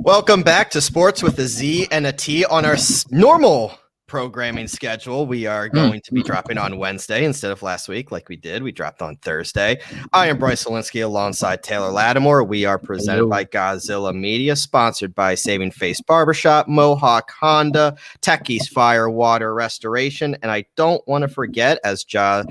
Welcome back to Sports with a Z and a T on our normal programming schedule. We are going to be dropping on Wednesday instead of last week like we did. We dropped on Thursday. I am Bryce Taylor alongside Taylor Lattimore. We are presented by Gozilla Media, sponsored by Saving Face Barbershop, Mohawk Honda, Techie's Fire Water Restoration, and I don't want to forget, as Gaz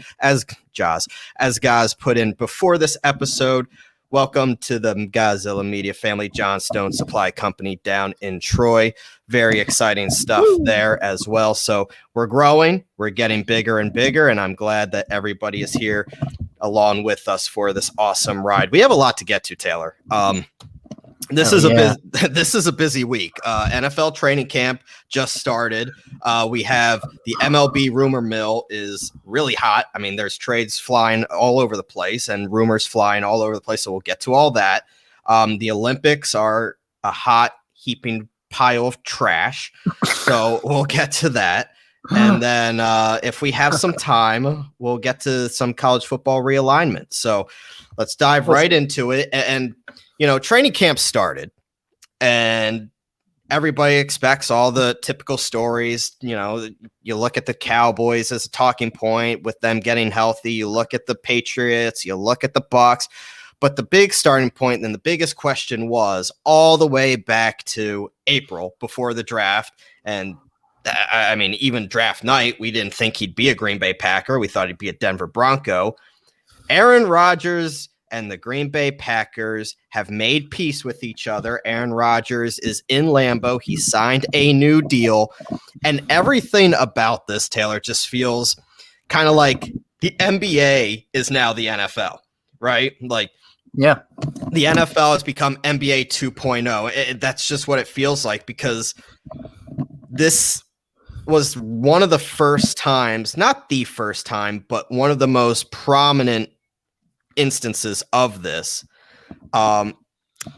put in before this episode, welcome to the Gozilla Media family, John Stone Supply Company down in Troy. Very exciting stuff there as well. So we're growing, we're getting bigger and bigger, and I'm glad that everybody is here along with us for this awesome ride. We have a lot to get to, Taylor. This is a busy week. NFL training camp just started. We have the MLB rumor mill is really hot. I mean, there's trades flying all over the place and rumors flying all over the place. So we'll get to all that. The Olympics are a hot heaping pile of trash. So we'll get to that. And then if we have some time, we'll get to some college football realignment. So let's dive right into it. And you know, training camp started and everybody expects all the typical stories. You know, you look at the Cowboys as a talking point with them getting healthy. You look at the Patriots, you look at the Bucks, but the big starting point and the biggest question was all the way back to April before the draft. And I mean, even draft night, we didn't think he'd be a Green Bay Packer. We thought he'd be a Denver Bronco. Aaron Rodgers and the Green Bay Packers have made peace with each other. Aaron Rodgers is in Lambeau. He signed a new deal. And everything about this, Taylor, just feels kind of like the NBA is now the NFL, right? Like, yeah, the NFL has become NBA 2.0. That's just what it feels like, because this was one of the first times, not the first time, but one of the most prominent instances of this, that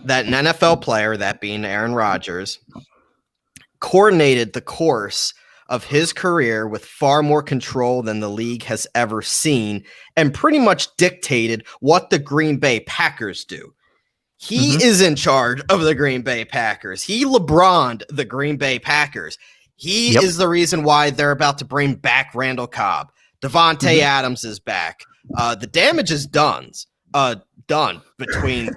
an NFL player, that being Aaron Rodgers, coordinated the course of his career with far more control than the league has ever seen and pretty much dictated what the Green Bay Packers do. He is in charge of the Green Bay Packers. He LeBron'd the Green Bay Packers. He is the reason why they're about to bring back Randall Cobb. Devontae Adams is back. The damage is done between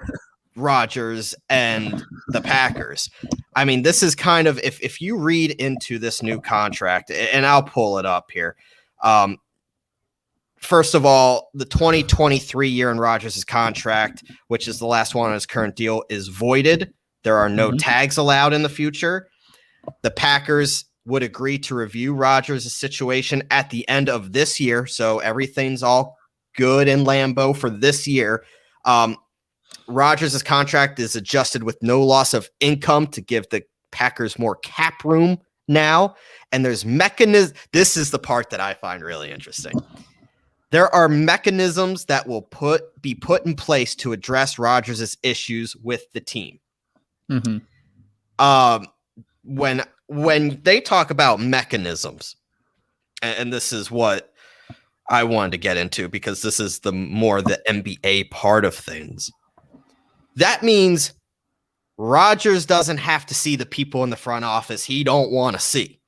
Rodgers and the Packers. I mean, this is kind of, if you read into this new contract, and I'll pull it up here. First of all, the 2023 year in Rodgers' contract, which is the last one on his current deal, is voided. There are no tags allowed in the future. The Packers would agree to review Rodgers' situation at the end of this year. So everything's all good in Lambeau for this year. Rodgers' contract is adjusted with no loss of income to give the Packers more cap room now. And there's mechanisms. This is the part that I find really interesting. There are mechanisms that will be put in place to address Rodgers' issues with the team. When they talk about mechanisms, and this is what I wanted to get into because this is the NBA part of things. That means Rodgers doesn't have to see the people in the front office he don't want to see.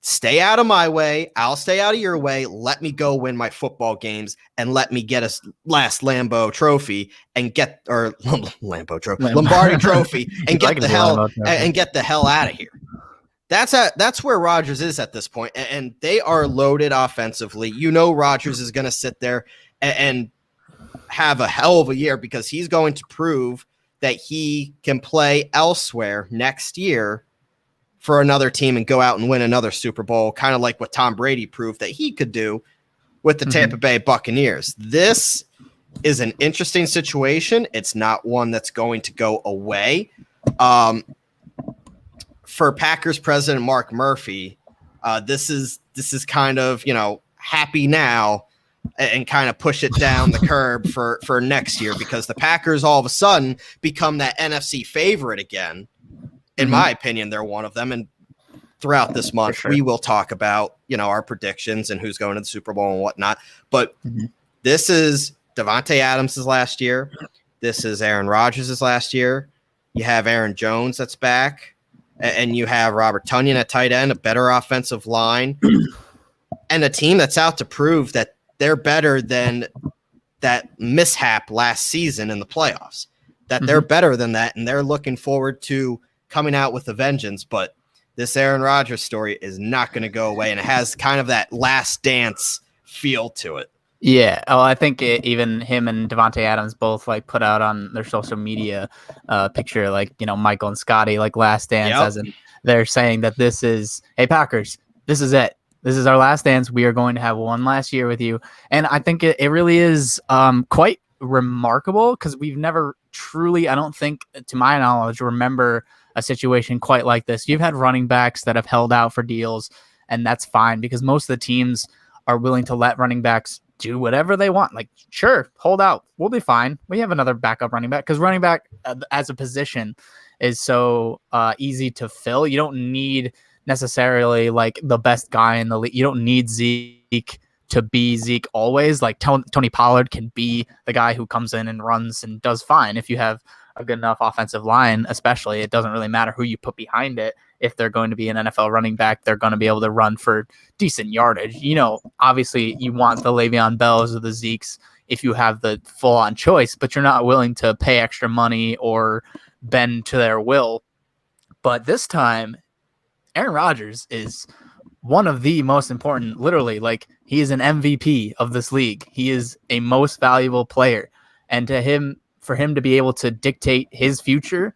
Stay out of my way. I'll stay out of your way. Let me go win my football games and let me get a last Lambeau trophy and get Lombardi trophy and get the hell out of here. That's where Rodgers is at this point, and they are loaded offensively. You know, Rodgers is going to sit there and have a hell of a year because he's going to prove that he can play elsewhere next year for another team and go out and win another Super Bowl, kind of like what Tom Brady proved that he could do with the Tampa Bay Buccaneers. This is an interesting situation. It's not one that's going to go away. For Packers president Mark Murphy, this is kind of, you know, happy now and kind of push it down the curb for next year, because the Packers all of a sudden become that NFC favorite again. In my opinion, they're one of them. And throughout this month, we will talk about, you know, our predictions and who's going to the Super Bowl and whatnot. But this is Devontae Adams' last year. This is Aaron Rodgers' last year. You have Aaron Jones that's back, and you have Robert Tonyan at tight end, a better offensive line, and a team that's out to prove that they're better than that mishap last season in the playoffs, that they're better than that, and they're looking forward to coming out with a vengeance. But this Aaron Rodgers story is not going to go away, and it has kind of that last dance feel to it. Yeah, well, I think even him and Devontae Adams both like put out on their social media picture, like, you know, Michael and Scotty, like last dance, as in they're saying that this is, hey Packers, this is it. This is our last dance. We are going to have one last year with you. And I think it really is quite remarkable because we've never truly, I don't think, to my knowledge, remember a situation quite like this. You've had running backs that have held out for deals, and that's fine because most of the teams are willing to let running backs do whatever they want. Like, sure, hold out. We'll be fine. We have another backup running back because running back as a position is so easy to fill. You don't need necessarily like the best guy in the league. You don't need Zeke to be Zeke always. Like Tony Pollard can be the guy who comes in and runs and does fine. If you have a good enough offensive line, especially, it doesn't really matter who you put behind it. If they're going to be an NFL running back, they're going to be able to run for decent yardage. You know, obviously you want the Le'Veon Bells or the Zekes if you have the full on choice, but you're not willing to pay extra money or bend to their will. But this time, Aaron Rodgers is one of the most important, literally, like he is an MVP of this league. He is a most valuable player. And for him to be able to dictate his future,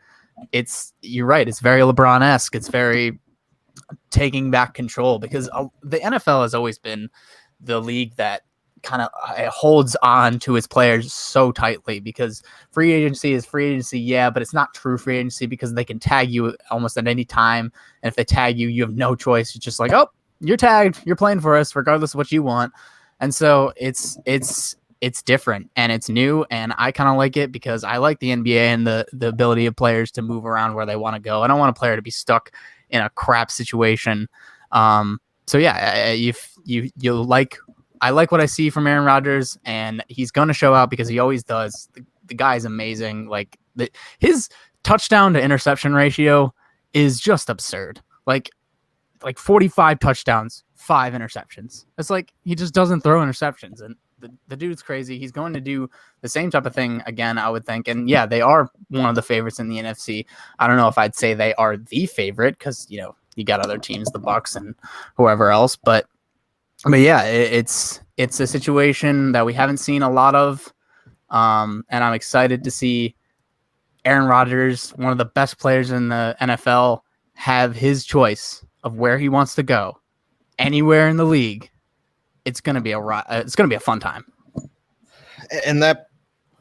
you're right. It's very LeBron-esque. It's very taking back control because the NFL has always been the league that kind of holds on to its players so tightly because free agency is free agency. Yeah, but it's not true free agency because they can tag you almost at any time. And if they tag you, you have no choice. It's just like, oh, you're tagged. You're playing for us regardless of what you want. And so it's different and it's new. And I kind of like it because I like the NBA and the ability of players to move around where they want to go. I don't want a player to be stuck in a crap situation. So yeah, I like what I see from Aaron Rodgers, and he's going to show out because he always does. The guy is amazing. Like his touchdown to interception ratio is just absurd. Like 45 touchdowns, 5 interceptions. It's like he just doesn't throw interceptions, and the dude's crazy. He's going to do the same type of thing again, I would think. And yeah, they are one of the favorites in the NFC. I don't know if I'd say they are the favorite because, you know, you got other teams, the Bucks and whoever else, but yeah, it's a situation that we haven't seen a lot of, and I'm excited to see Aaron Rodgers, one of the best players in the NFL, have his choice of where he wants to go, anywhere in the league. It's gonna be a fun time. And that,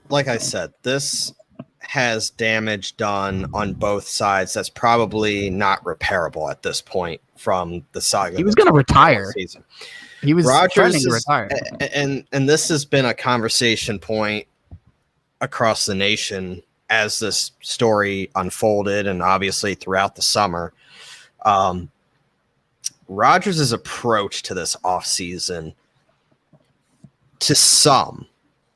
like I said, this has damage done on both sides that's probably not repairable at this point from the saga. He was going to retire. Season. He was threatening to retire. And this has been a conversation point across the nation as this story unfolded and obviously throughout the summer. Rodgers' approach to this offseason, to some,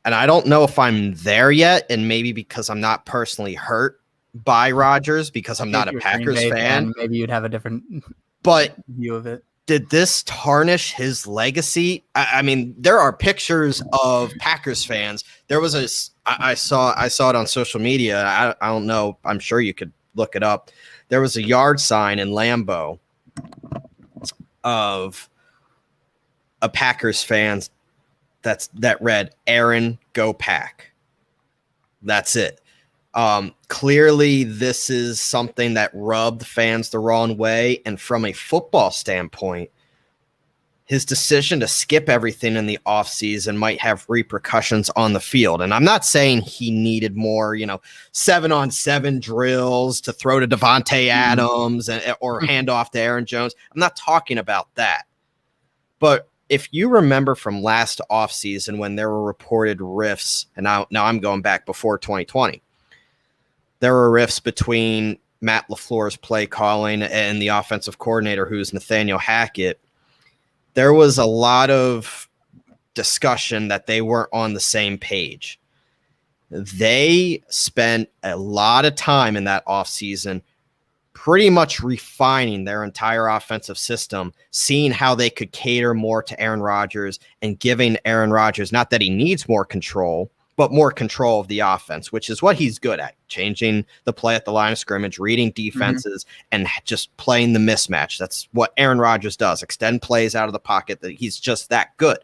and I don't know if I'm there yet, and maybe because I'm not personally hurt by Rodgers because I'm not a Packers fan. Maybe you'd have a different view of it. Did this tarnish his legacy? I mean, there are pictures of Packers fans. There was I saw it on social media. I don't know. I'm sure you could look it up. There was a yard sign in Lambeau of a Packers fans that read "Aaron, go Pack." That's it. Clearly, this is something that rubbed fans the wrong way. And from a football standpoint, his decision to skip everything in the offseason might have repercussions on the field. And I'm not saying he needed more, 7-on-7 drills to throw to Devontae Adams or hand off to Aaron Jones. I'm not talking about that. But if you remember from last offseason when there were reported rifts, and now I'm going back before 2020, there were rifts between Matt LaFleur's play calling and the offensive coordinator, who's Nathaniel Hackett. There was a lot of discussion that they weren't on the same page. They spent a lot of time in that offseason pretty much refining their entire offensive system, seeing how they could cater more to Aaron Rodgers and giving Aaron Rodgers, not that he needs more control, but more control of the offense, which is what he's good at, changing the play at the line of scrimmage, reading defenses, and just playing the mismatch. That's what Aaron Rodgers does, extend plays out of the pocket. That he's just that good.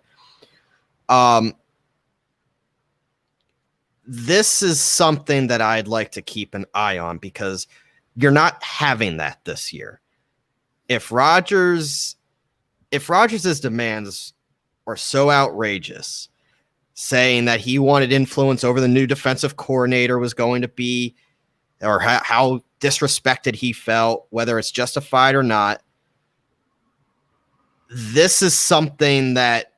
This is something that I'd like to keep an eye on because you're not having that this year. If Rodgers' demands are so outrageous, saying that he wanted influence over the new defensive coordinator was going to be, or how disrespected he felt, whether it's justified or not, this is something that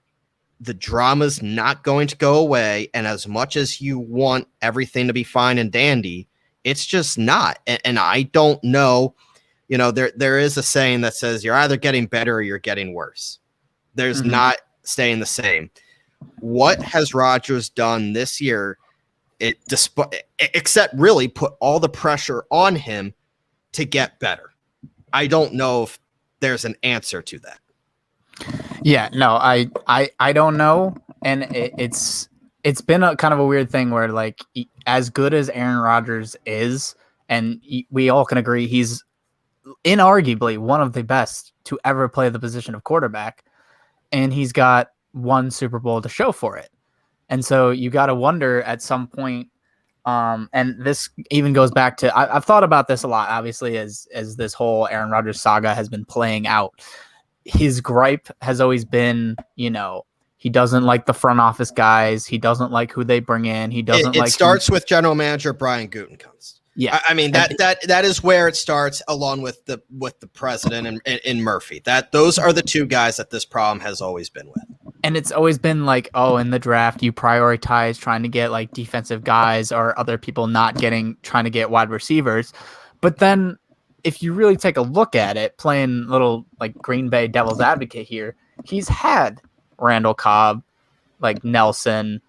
the drama's not going to go away. And as much as you want everything to be fine and dandy, it's just not. And I don't know, there is a saying that says you're either getting better or you're getting worse. There's not staying the same. What has Rodgers done this year, except really put all the pressure on him to get better? I don't know if there's an answer to that. Yeah, no, I don't know. And it's been a kind of a weird thing where, like, as good as Aaron Rodgers is, and we all can agree he's inarguably one of the best to ever play the position of quarterback, and he's got one Super Bowl to show for it. And so you got to wonder at some point, and this even goes back to, I've thought about this a lot, obviously, as this whole Aaron Rodgers saga has been playing out. His gripe has always been, he doesn't like the front office guys. He doesn't like who they bring in. He doesn't like. It starts with general manager Brian Gutekunst. Yeah, I mean that is where it starts, along with the president and Murphy. Those are the two guys that this problem has always been with. And it's always been like, oh, in the draft you prioritize trying to get like defensive guys or other people trying to get wide receivers, but then if you really take a look at it, playing little like Green Bay devil's advocate here, he's had Randall Cobb, like Nelson,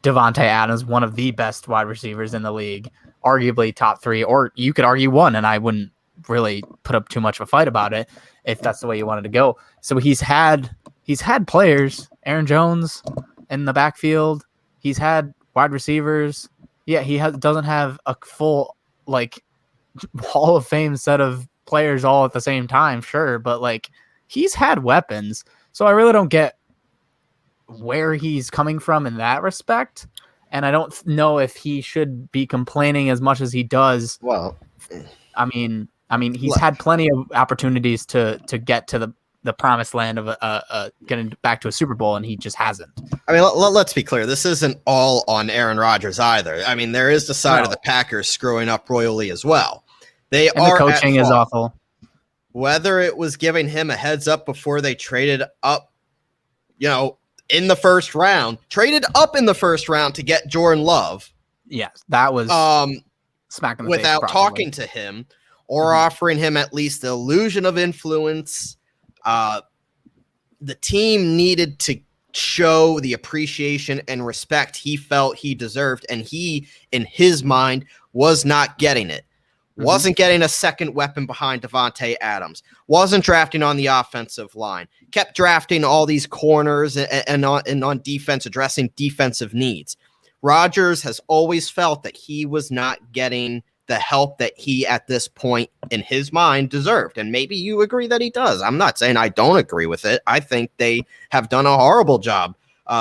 Devontae Adams, one of the best wide receivers in the league, arguably top 3, or you could argue 1, and I wouldn't really put up too much of a fight about it if that's the way you wanted to go. So he's had players, Aaron Jones in the backfield. He's had wide receivers. Yeah, doesn't have a full like Hall of Fame set of players all at the same time, sure, but like he's had weapons. So I really don't get where he's coming from in that respect, and I don't know if he should be complaining as much as he does. Well, I mean he's had plenty of opportunities to get to the promised land of getting back to a Super Bowl, and he just hasn't. I mean, let's be clear. This isn't all on Aaron Rodgers either. I mean, there is the side of the Packers screwing up royally as well. The coaching is awful. Whether it was giving him a heads up before they traded up, in the first round, to get Jordan Love. Yes, that was smack in the without face, talking to him or offering him at least the illusion of influence. The team needed to show the appreciation and respect he felt he deserved, and he, in his mind, was not getting it. Wasn't getting a second weapon behind Devontae Adams. Wasn't drafting on the offensive line. Kept drafting all these corners and on defense, addressing defensive needs. Rodgers has always felt that he was not getting the help that he, at this point in his mind, deserved. And maybe you agree that he does. I'm not saying I don't agree with it. I think they have done a horrible job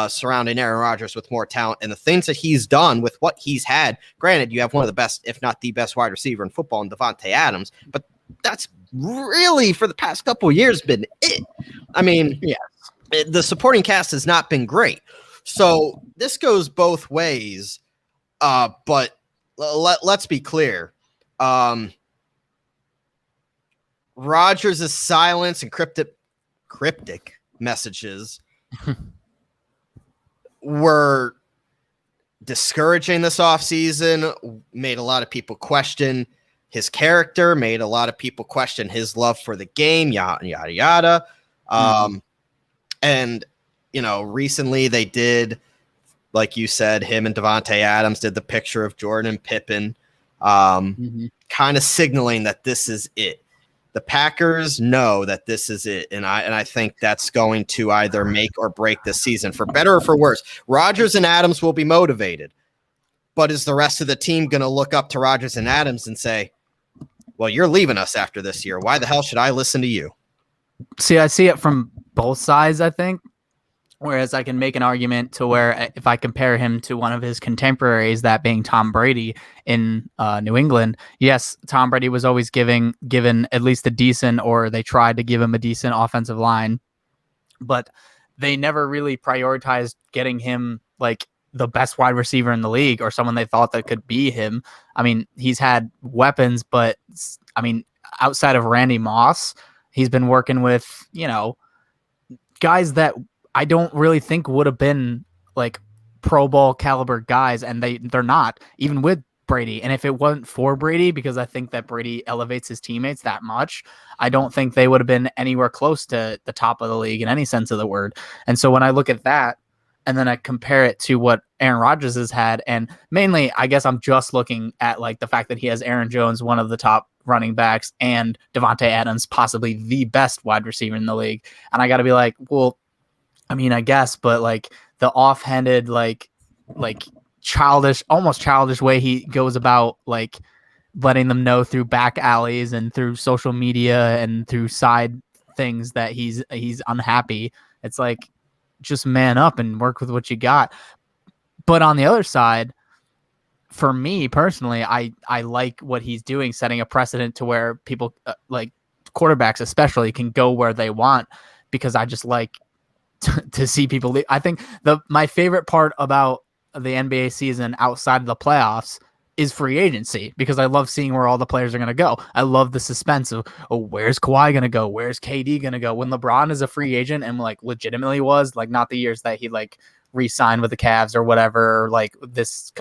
surrounding Aaron Rodgers with more talent, and the things that he's done with what he's had. Granted, you have one of the best, if not the best, wide receiver in football in Devontae Adams, but that's really, for the past couple of years, been it. I mean, the supporting cast has not been great. So this goes both ways, but let's be clear. Rodgers' silence and cryptic messages were discouraging this offseason, made a lot of people question his character, made a lot of people question his love for the game, yada, yada, yada. And, recently they did like you said, him and Davante Adams did the picture of Jordan and Pippen, kind of signaling that this is it. The Packers know that this is it, and I think that's going to either make or break this season, for better or for worse. Rodgers and Adams will be motivated, but is the rest of the team going to look up to Rodgers and Adams and say, well, you're leaving us after this year. Why the hell should I listen to you? See, I see it from both sides, I think. Whereas I can make an argument to where if I compare him to one of his contemporaries, that being Tom Brady in New England, yes, Tom Brady was always given at least a decent, or they tried to give him a decent offensive line, but they never really prioritized getting him like the best wide receiver in the league or someone they thought that could be him. I mean, he's had weapons, but I mean, outside of Randy Moss, he's been working with, guys that I don't really think would have been like Pro Bowl caliber guys, and they're not, even with Brady. And if it wasn't for Brady, because I think that Brady elevates his teammates that much, I don't think they would have been anywhere close to the top of the league in any sense of the word. And so when I look at that, and then I compare it to what Aaron Rodgers has had, and mainly, I guess I'm just looking at like the fact that he has Aaron Jones, one of the top running backs, and Davante Adams, possibly the best wide receiver in the league. And I got to be like, well, I mean, I guess, but like the offhanded, like childish, almost childish way he goes about like letting them know through back alleys and through social media and through side things that he's unhappy. It's like, just man up and work with what you got. But on the other side, for me personally, I like what he's doing, setting a precedent to where people like quarterbacks especially can go where they want, because I just like to see people leave. I think my favorite part about the NBA season outside of the playoffs is free agency, because I love seeing where all the players are going to go. I love the suspense of, where's Kawhi going to go? Where's KD going to go? When LeBron is a free agent and like legitimately was, like, not the years that he like re-signed with the Cavs or whatever, or like this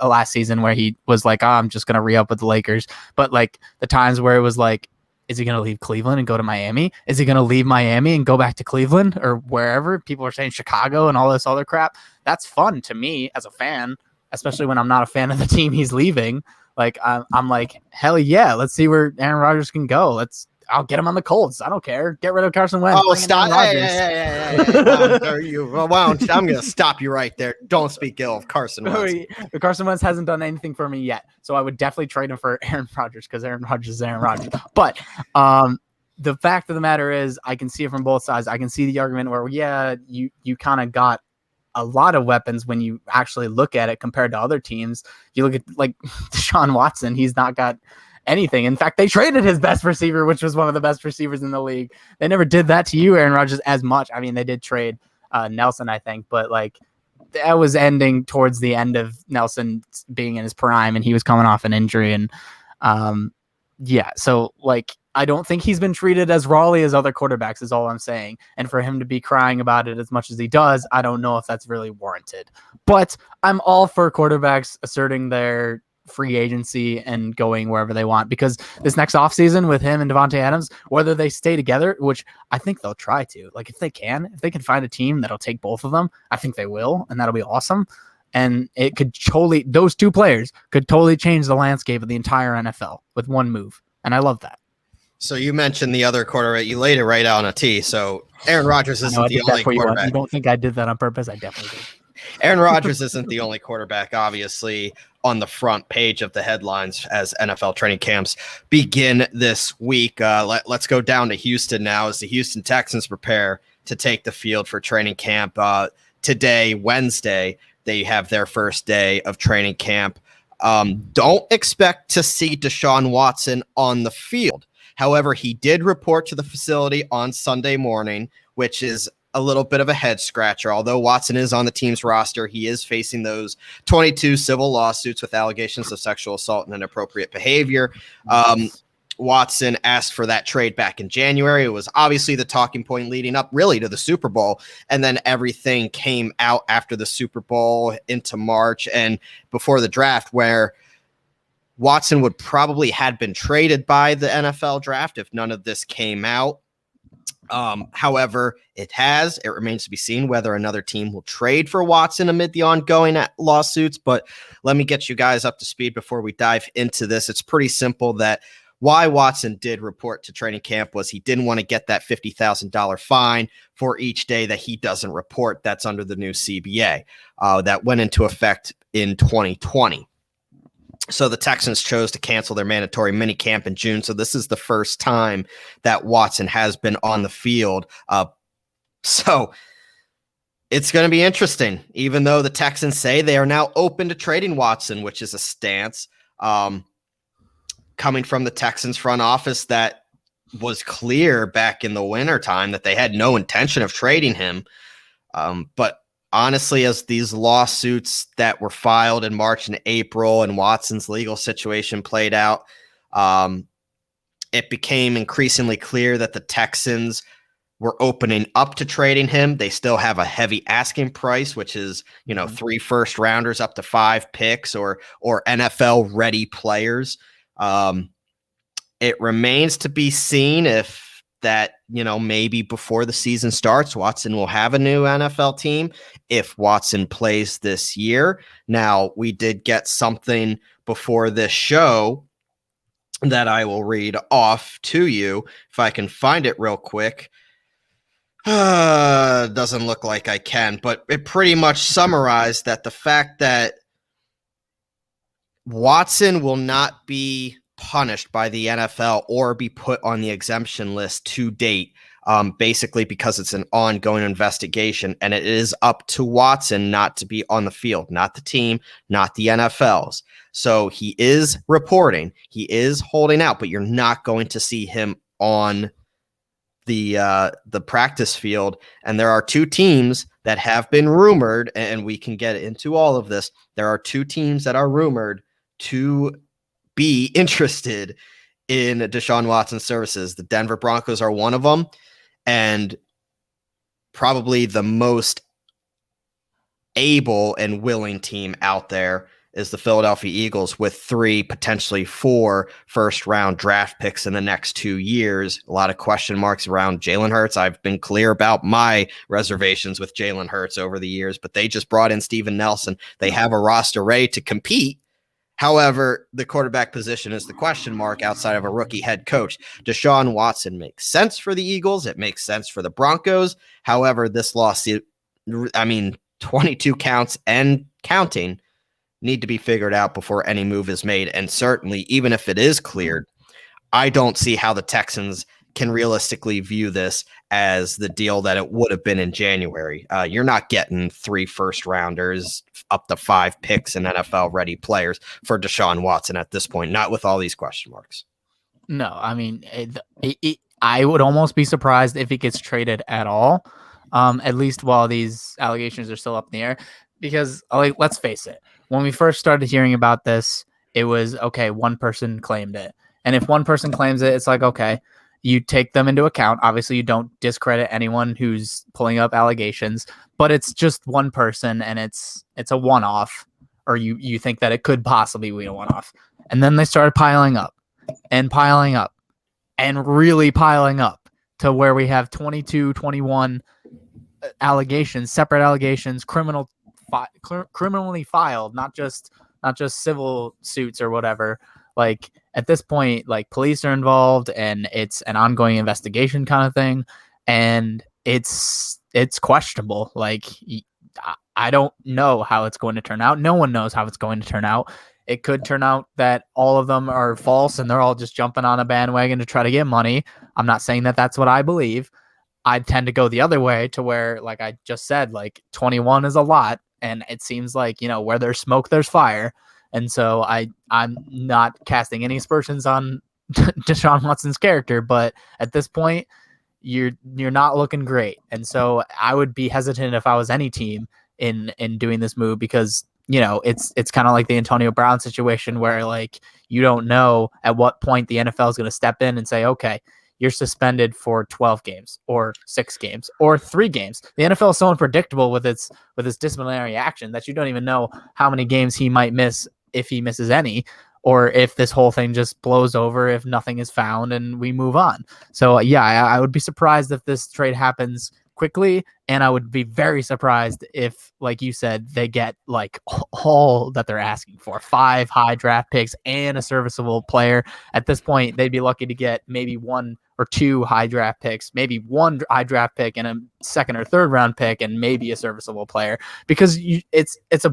last season where he was like, I'm just going to re-up with the Lakers. But like the times where it was like, is he going to leave Cleveland and go to Miami? Is he going to leave Miami and go back to Cleveland or wherever? People are saying Chicago and all this other crap. That's fun to me as a fan, especially when I'm not a fan of the team he's leaving. Like, I'm like, hell yeah, let's see where Aaron Rodgers can go. I'll get him on the Colts. I don't care. Get rid of Carson Wentz. Oh, stop. Hey. I'm going to stop you right there. Don't speak ill of Carson Wentz. Carson Wentz hasn't done anything for me yet, so I would definitely trade him for Aaron Rodgers, because Aaron Rodgers is Aaron Rodgers. But the fact of the matter is, I can see it from both sides. I can see the argument where, yeah, you kind of got a lot of weapons when you actually look at it compared to other teams. You look at like Deshaun Watson, he's not got anything. In fact, they traded his best receiver, which was one of the best receivers in the league. They never did that to you, Aaron Rodgers, as much. I mean, they did trade Nelson, I think, but like that was ending towards the end of Nelson being in his prime, and he was coming off an injury. And yeah, so like, I don't think he's been treated as rawly as other quarterbacks, is all I'm saying. And for him to be crying about it as much as he does, I don't know if that's really warranted. But I'm all for quarterbacks asserting their free agency and going wherever they want, because this next offseason with him and Davante Adams, whether they stay together, which I think they'll try to, like if they can find a team that'll take both of them, I think they will, and that'll be awesome. And it could totally, those two players could totally change the landscape of the entire NFL with one move. And I love that. So you mentioned the other quarterback. You laid it right out on a tee. So Aaron Rodgers isn't the only quarterback. You don't think I did that on purpose? I definitely did. Aaron Rodgers isn't the only quarterback, obviously, on the front page of the headlines as NFL training camps begin this week. Let's go down to Houston now as the Houston Texans prepare to take the field for training camp. Today, Wednesday, they have their first day of training camp. Don't expect to see Deshaun Watson on the field. However, he did report to the facility on Sunday morning, which is a little bit of a head scratcher. Although Watson is on the team's roster, he is facing those 22 civil lawsuits with allegations of sexual assault and inappropriate behavior. Watson asked for that trade back in January. It was obviously the talking point leading up really to the Super Bowl. And then everything came out after the Super Bowl into March and before the draft, where Watson would probably had been traded by the NFL draft if none of this came out. However, it remains to be seen whether another team will trade for Watson amid the ongoing lawsuits. But let me get you guys up to speed before we dive into this. It's pretty simple that why Watson did report to training camp was he didn't want to get that $50,000 fine for each day that he doesn't report. That's under the new CBA that went into effect in 2020. So the Texans chose to cancel their mandatory minicamp in June. So this is the first time that Watson has been on the field. So it's going to be interesting, even though the Texans say they are now open to trading Watson, which is a stance coming from the Texans front office that was clear back in the wintertime that they had no intention of trading him. But honestly, as these lawsuits that were filed in March and April and Watson's legal situation played out, it became increasingly clear that the Texans were opening up to trading him. They still have a heavy asking price, which is, 3 first rounders up to 5 picks or NFL ready players. It remains to be seen if that, maybe before the season starts, Watson will have a new NFL team if Watson plays this year. Now, we did get something before this show that I will read off to you if I can find it real quick. Doesn't look like I can, but it pretty much summarized that the fact that Watson will not be punished by the NFL or be put on the exemption list to date, basically because it's an ongoing investigation, and it is up to Watson not to be on the field, not the team, not the NFL's. So he is reporting, he is holding out, but you're not going to see him on the practice field. And there are 2 teams that have been rumored, and we can get into all of this. There are 2 teams that are rumored to be interested in Deshaun Watson's services. The Denver Broncos are one of them, and probably the most able and willing team out there is the Philadelphia Eagles with 3, potentially 4 first-round draft picks in the next 2 years. A lot of question marks around Jalen Hurts. I've been clear about my reservations with Jalen Hurts over the years, but they just brought in Steven Nelson. They have a roster ready to compete. However, the quarterback position is the question mark outside of a rookie head coach. Deshaun Watson makes sense for the Eagles. It makes sense for the Broncos. However, this lawsuit, 22 counts and counting, need to be figured out before any move is made. And certainly, even if it is cleared, I don't see how the Texans can realistically view this as the deal that it would have been in January. You're not getting 3 first rounders, up to 5 picks and NFL ready players for Deshaun Watson at this point, not with all these question marks. No, I mean, I would almost be surprised if he gets traded at all, at least while these allegations are still up in the air, because let's face it, when we first started hearing about this, it was, okay, one person claimed it. And if one person claims it, it's like, okay, you take them into account. Obviously, you don't discredit anyone who's pulling up allegations, but it's just one person and it's a one-off, or you think that it could possibly be a one-off. And then they started piling up and really piling up to where we have 22, 21 allegations, separate allegations, criminally filed, not just civil suits or whatever. Like, at this point, like, police are involved and it's an ongoing investigation kind of thing, and it's questionable. Like, I don't know how it's going to turn out. No one knows how it's going to turn out. It could turn out that all of them are false and they're all just jumping on a bandwagon to try to get money. I'm not saying that that's what I believe. I tend to go the other way, to where, like I just said, like, 21 is a lot, and it seems like, where there's smoke, there's fire. And so I'm not casting any aspersions on Deshaun Watson's character, but at this point, you're not looking great. And so I would be hesitant if I was any team in doing this move, because it's kind of like the Antonio Brown situation, where, like, you don't know at what point the NFL is going to step in and say, okay, you're suspended for 12 games or 6 games or 3 games. The NFL is so unpredictable with its disciplinary action that you don't even know how many games he might miss, if he misses any, or if this whole thing just blows over if nothing is found and we move on. So yeah, I would be surprised if this trade happens quickly, and I would be very surprised if, like you said, they get like all that they're asking for, 5 high draft picks and a serviceable player. At this point, they'd be lucky to get maybe 1 or 2 high draft picks, maybe 1 high draft pick and a second or third round pick, and maybe a serviceable player, because it's a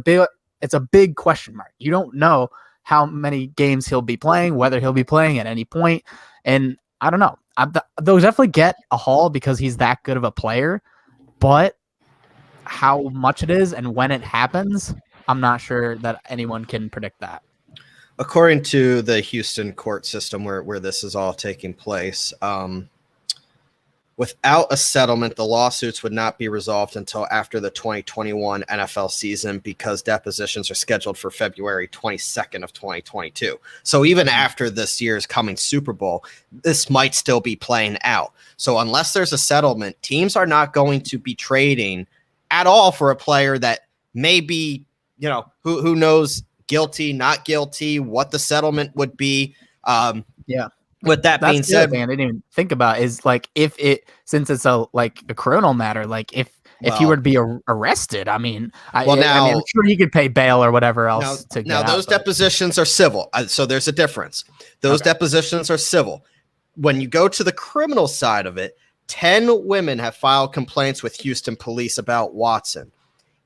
big question mark. You don't know how many games he'll be playing, whether he'll be playing at any point, and I don't know. They'll definitely get a haul because he's that good of a player, but how much it is and when it happens, I'm not sure that anyone can predict that. According to the Houston court system where this is all taking place, without a settlement, the lawsuits would not be resolved until after the 2021 NFL season, because depositions are scheduled for February 22nd of 2022. So even after this year's coming Super Bowl, this might still be playing out. So unless there's a settlement, teams are not going to be trading at all for a player that may be, who knows, guilty, not guilty, what the settlement would be. Yeah. With that being said, thing I didn't even think about is like, since it's a criminal matter, like if he were to be arrested, I mean, I'm sure he could pay bail or whatever else to get out. Now those depositions are civil, so there's a difference. Those depositions are civil. When you go to the criminal side of it, 10 women have filed complaints with Houston police about Watson.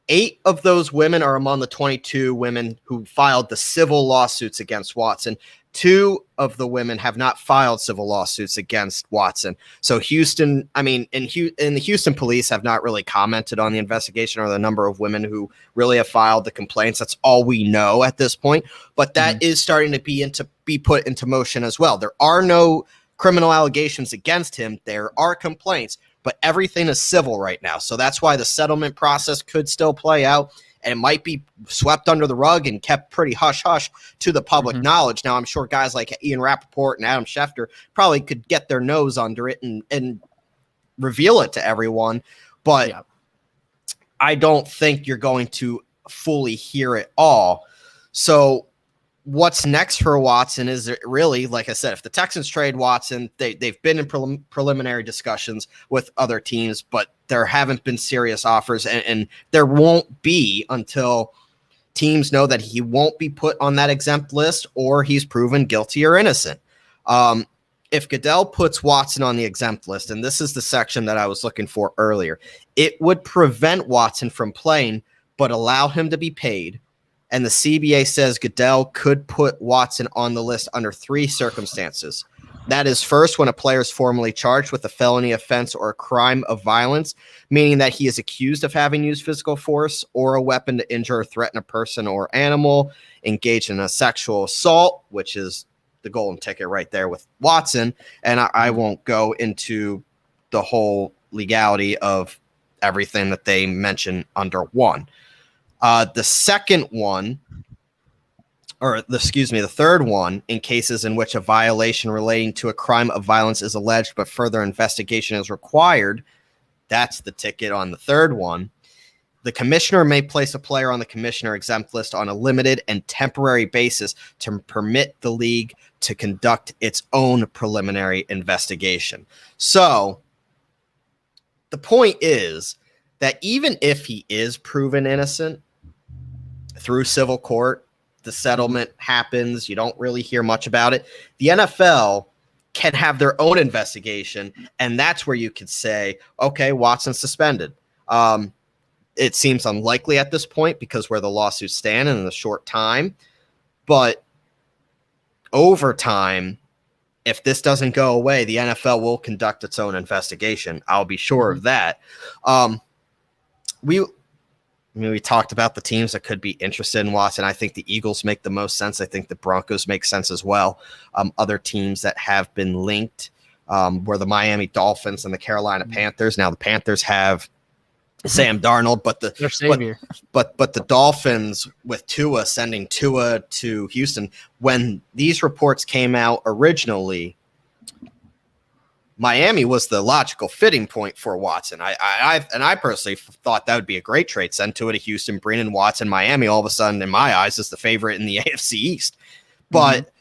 8 of those women are among the 22 women who filed the civil lawsuits against Watson. 2 of the women have not filed civil lawsuits against Watson. So Houston, and the Houston police have not really commented on the investigation or the number of women who really have filed the complaints. That's all we know at this point. But that is starting to be put into motion as well. There are no criminal allegations against him. There are complaints, but everything is civil right now. So that's why the settlement process could still play out. And it might be swept under the rug and kept pretty hush-hush to the public knowledge. Now, I'm sure guys like Ian Rappaport and Adam Schefter probably could get their nose under it and reveal it to everyone. But I don't think you're going to fully hear it all. So what's next for Watson is really, like I said, if the Texans trade Watson, they've been in preliminary discussions with other teams, but there haven't been serious offers, and there won't be until teams know that he won't be put on that exempt list or he's proven guilty or innocent. If Goodell puts Watson on the exempt list, and this is the section that I was looking for earlier, it would prevent Watson from playing, but allow him to be paid. And the CBA says Goodell could put Watson on the list under 3 circumstances. That is, first, when a player is formally charged with a felony offense or a crime of violence, meaning that he is accused of having used physical force or a weapon to injure or threaten a person or animal, engaged in a sexual assault, which is the golden ticket right there with Watson. And I won't go into the whole legality of everything that they mention under 1. The second one, the third one, in cases in which a violation relating to a crime of violence is alleged but further investigation is required, that's the ticket on the third one. The commissioner may place a player on the commissioner exempt list on a limited and temporary basis to permit the league to conduct its own preliminary investigation. So the point is that even if he is proven innocent through civil court, the settlement happens, you don't really hear much about it, the NFL can have their own investigation, and that's where you could say, okay, Watson's suspended. It seems unlikely at this point because where the lawsuits stand in the short time, but over time, if this doesn't go away, the NFL will conduct its own investigation. I'll be sure of that. We talked about the teams that could be interested in Watson. I think the Eagles make the most sense. I think the Broncos make sense as well. Other teams that have been linked were the Miami Dolphins and the Carolina Panthers. Now the Panthers have Sam Darnold, but the Dolphins with Tua, sending Tua to Houston. When these reports came out originally, Miami was the logical fitting point for Watson. I personally thought that would be a great trade. Send Tua to Houston, bring in Watson. Miami, all of a sudden, in my eyes, is the favorite in the AFC East. but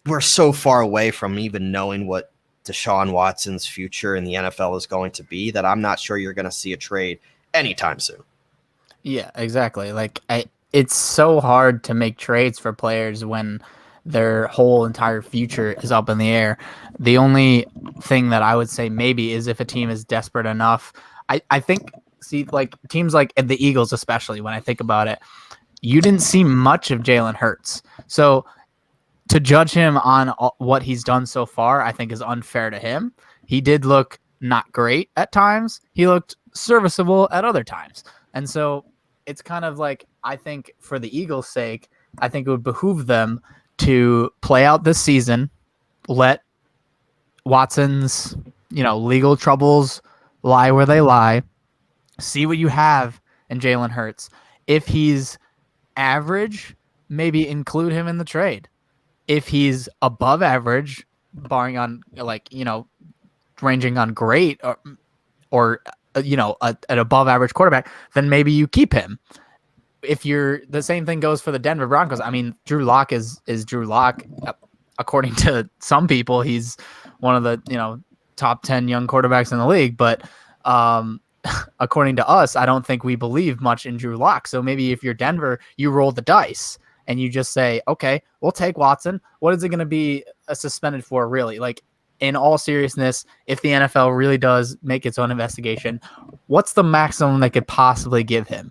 we're so far away from even knowing what Deshaun Watson's future in the NFL is going to be that I'm not sure you're going to see a trade anytime soon. Yeah, exactly. Like it's so hard to make trades for players when their whole entire future is up in the air. The only thing that I would say maybe is if a team is desperate enough. I think, see, like teams like the Eagles, especially when I think about it, you didn't see much of Jalen Hurts. So to judge him on what he's done so far, I think is unfair to him. He did look not great at times. He looked serviceable at other times. And so it's kind of like, I think for the Eagles' sake, I think it would behoove them to play out this season, let Watson's, legal troubles lie where they lie, see what you have in Jalen Hurts. If he's average, maybe include him in the trade. If he's above average, barring on ranging on great or an above average quarterback, then maybe you keep him. If the same thing goes for the Denver Broncos. I mean, Drew Lock is Drew Lock. According to some people, he's one of the top 10 young quarterbacks in the league. But according to us, I don't think we believe much in Drew Lock. So maybe if you're Denver, you roll the dice and you just say, okay, we'll take Watson. What is it going to be suspended for, really? Like, in all seriousness, if the NFL really does make its own investigation, what's the maximum they could possibly give him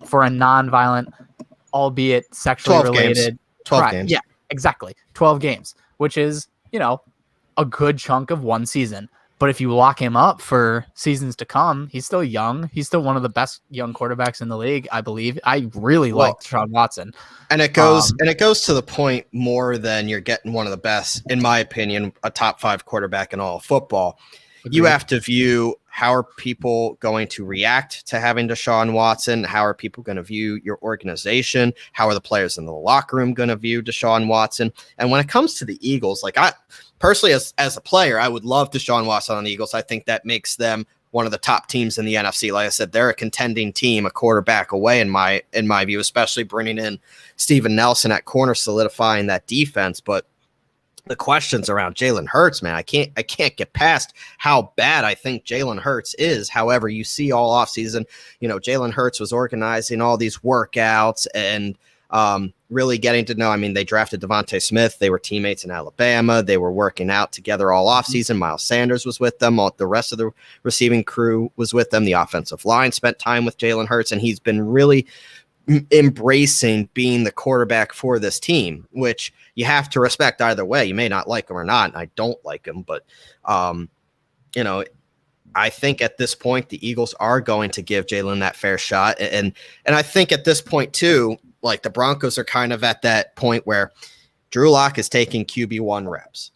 for a non-violent, albeit sexually 12 related games. 12 games. Yeah, exactly. 12 games, which is, a good chunk of one season. But if you lock him up for seasons to come, he's still young. He's still one of the best young quarterbacks in the league, I believe. I really like Deshaun Watson. And it goes to the point more than you're getting one of the best, in my opinion, a top 5 quarterback in all of football. Agreed. You have to view, how are people going to react to having Deshaun Watson? How are people going to view your organization? How are the players in the locker room going to view Deshaun Watson? And when it comes to the Eagles, like I personally, as a player, I would love Deshaun Watson on the Eagles. I think that makes them one of the top teams in the NFC. Like I said, they're a contending team, a quarterback away in my view, especially bringing in Steven Nelson at corner, solidifying that defense. But the questions around Jalen Hurts, man, I can't get past how bad I think Jalen Hurts is. However, you see all offseason, Jalen Hurts was organizing all these workouts and really getting to know. I mean, they drafted Devontae Smith. They were teammates in Alabama. They were working out together all offseason. Miles Sanders was with them. The rest of the receiving crew was with them. The offensive line spent time with Jalen Hurts, and he's been really embracing being the quarterback for this team, which you have to respect either way. You may not like him or not. And I don't like him, but I think at this point the Eagles are going to give Jalen that fair shot, and I think at this point too, like the Broncos are kind of at that point where Drew Lock is taking QB1 reps.